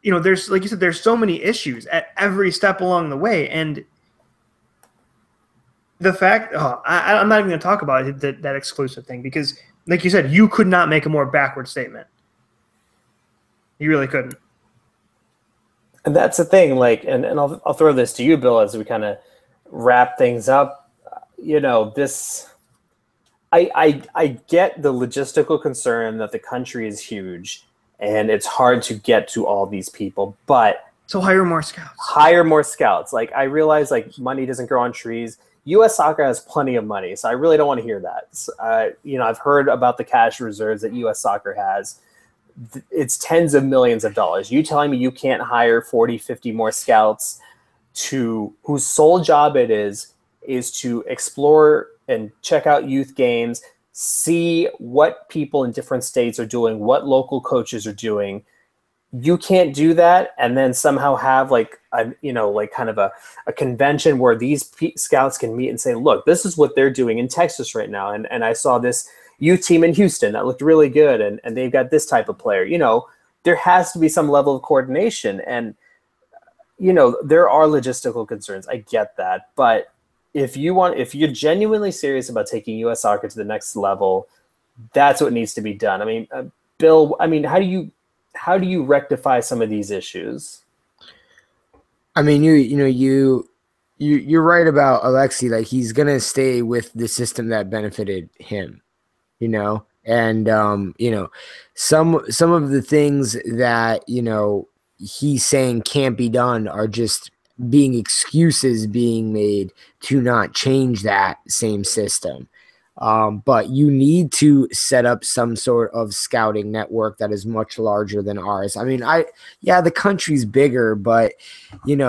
Speaker 1: there's, like you said, there's so many issues at every step along the way. And the fact, I'm not even going to talk about it, that exclusive thing, because like you said, you could not make a more backward statement. You really couldn't.
Speaker 2: And that's the thing, like, and I'll throw this to you, Bill, as we kind of wrap things up. This, I get the logistical concern that the country is huge and it's hard to get to all these people, but
Speaker 1: so hire more scouts.
Speaker 2: Like, I realize, like, money doesn't grow on trees. U.S. soccer has plenty of money, so I really don't want to hear that. I've heard about the cash reserves that U.S. soccer has. It's tens of millions of dollars. You telling me you can't hire 40, 50 more scouts whose sole job it is to explore and check out youth games, see what people in different states are doing, what local coaches are doing. You can't do that and then somehow have like kind of a convention where these scouts can meet and say, look, this is what they're doing in Texas right now. And I saw this youth team in Houston that looked really good, and they've got this type of player. There has to be some level of coordination, and there are logistical concerns. I get that, but if you're genuinely serious about taking U.S. soccer to the next level, that's what needs to be done. I mean, Bill, how do you rectify some of these issues?
Speaker 3: I mean, you're right about Alexi. Like, he's gonna stay with the system that benefited him. And some of the things that he's saying can't be done are just excuses being made to not change that same system. But you need to set up some sort of scouting network that is much larger than ours. I mean, the country's bigger, but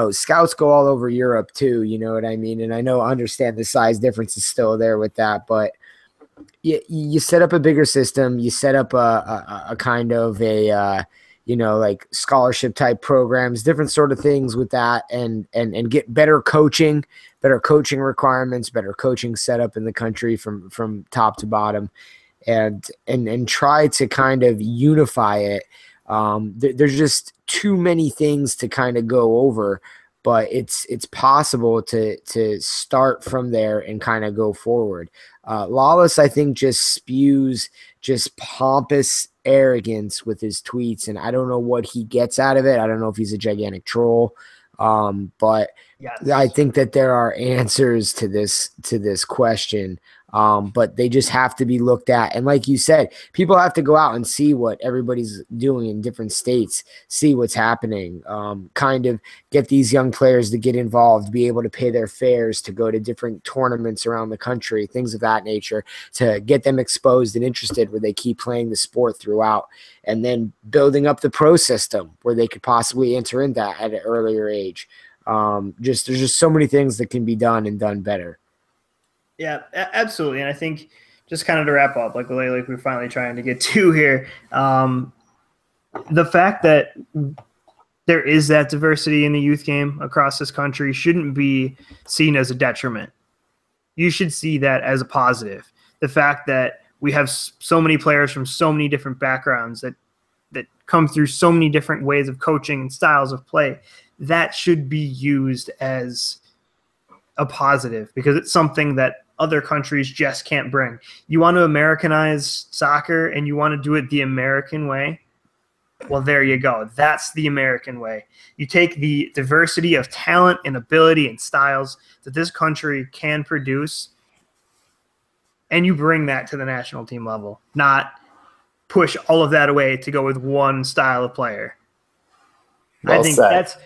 Speaker 3: scouts go all over Europe too. You know what I mean? And I understand the size difference is still there with that, but you set up a bigger system. You set up a kind of like scholarship type programs, different sort of things with that, and get better coaching requirements, better coaching setup in the country from top to bottom, and try to kind of unify it. There's just too many things to kind of go over, but it's possible to start from there and kind of go forward. Lawless, I think, just spews just pompous arrogance with his tweets, and I don't know what he gets out of it. I don't know if he's a gigantic troll, but yes. I think that there are answers to this question, but they just have to be looked at. And like you said, people have to go out and see what everybody's doing in different states, see what's happening, kind of get these young players to get involved, be able to pay their fares to go to different tournaments around the country, things of that nature, to get them exposed and interested where they keep playing the sport throughout, and then building up the pro system where they could possibly enter in that at an earlier age. There's just so many things that can be done and done better.
Speaker 1: Yeah, absolutely. And I think just kind of to wrap up, like we're finally trying to get to here, the fact that there is that diversity in the youth game across this country shouldn't be seen as a detriment. You should see that as a positive. The fact that we have so many players from so many different backgrounds that come through so many different ways of coaching and styles of play, that should be used as a positive, because it's something that other countries just can't bring. You want to Americanize soccer and you want to do it the American way? Well, there you go. That's the American way. You take the diversity of talent and ability and styles that this country can produce, and you bring that to the national team level, not push all of that away to go with one style of player.
Speaker 2: Well, I think
Speaker 1: that's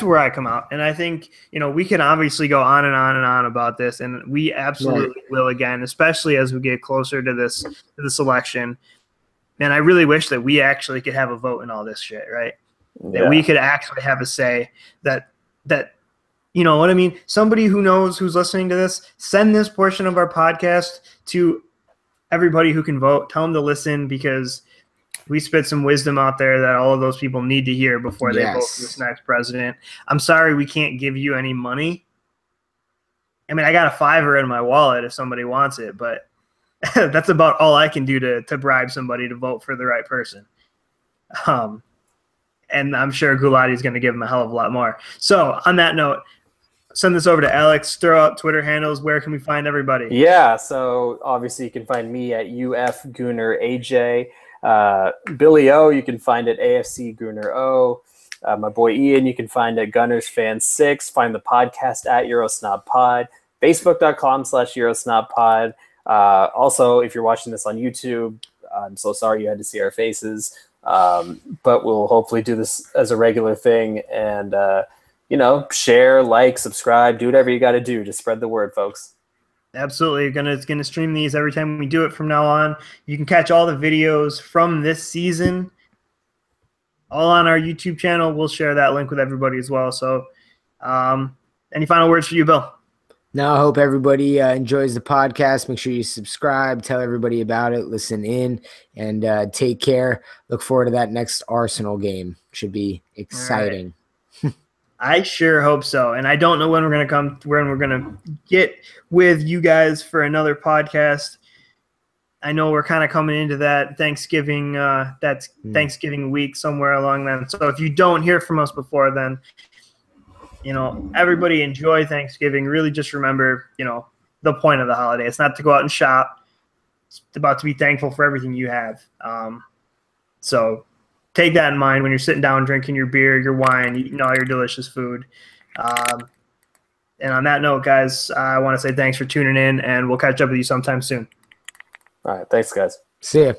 Speaker 1: where I come out. And I think, we can obviously go on and on and on about this, and we absolutely will again, especially as we get closer to this election. And I really wish that we actually could have a vote in all this shit, right? Yeah. That we could actually have a say, that you know what I mean? Somebody who knows, who's listening to this, send this portion of our podcast to everybody who can vote. Tell them to listen, because we spit some wisdom out there that all of those people need to hear before they vote for this next president. I'm sorry we can't give you any money. I mean, I got a $5 in my wallet if somebody wants it, but that's about all I can do to bribe somebody to vote for the right person. and I'm sure Gulati's going to give him a hell of a lot more. So on that note, send this over to Alex. Throw out Twitter handles. Where can we find everybody?
Speaker 2: Yeah, so obviously you can find me at UFGoonerAJ. Billy O, you can find at AFC Gooner O. My boy Ian, you can find at GunnersFan6. Find the podcast at Eurosnob Pod. Facebook.com/Eurosnob Pod. Also, if you're watching this on YouTube, I'm so sorry you had to see our faces. But we'll hopefully do this as a regular thing and, share, like, subscribe, do whatever you got to do to spread the word, folks.
Speaker 1: Absolutely. Gonna stream these every time we do it from now on. You can catch all the videos from this season all on our YouTube channel. We'll share that link with everybody as well. So any final words for you, Bill?
Speaker 3: No, I hope everybody enjoys the podcast. Make sure you subscribe, tell everybody about it, listen in, and take care. Look forward to that next Arsenal game. Should be exciting.
Speaker 1: Right. I sure hope so. And I don't know when we're going to get with you guys for another podcast. I know we're kind of coming into that Thanksgiving, Thanksgiving week somewhere along that. So if you don't hear from us before then, everybody enjoy Thanksgiving. Really just remember, the point of the holiday. It's not to go out and shop. It's about to be thankful for everything you have. So take that in mind when you're sitting down drinking your beer, your wine, eating all your delicious food. And on that note, guys, I want to say thanks for tuning in, and we'll catch up with you sometime soon.
Speaker 2: All right. Thanks, guys.
Speaker 3: See ya.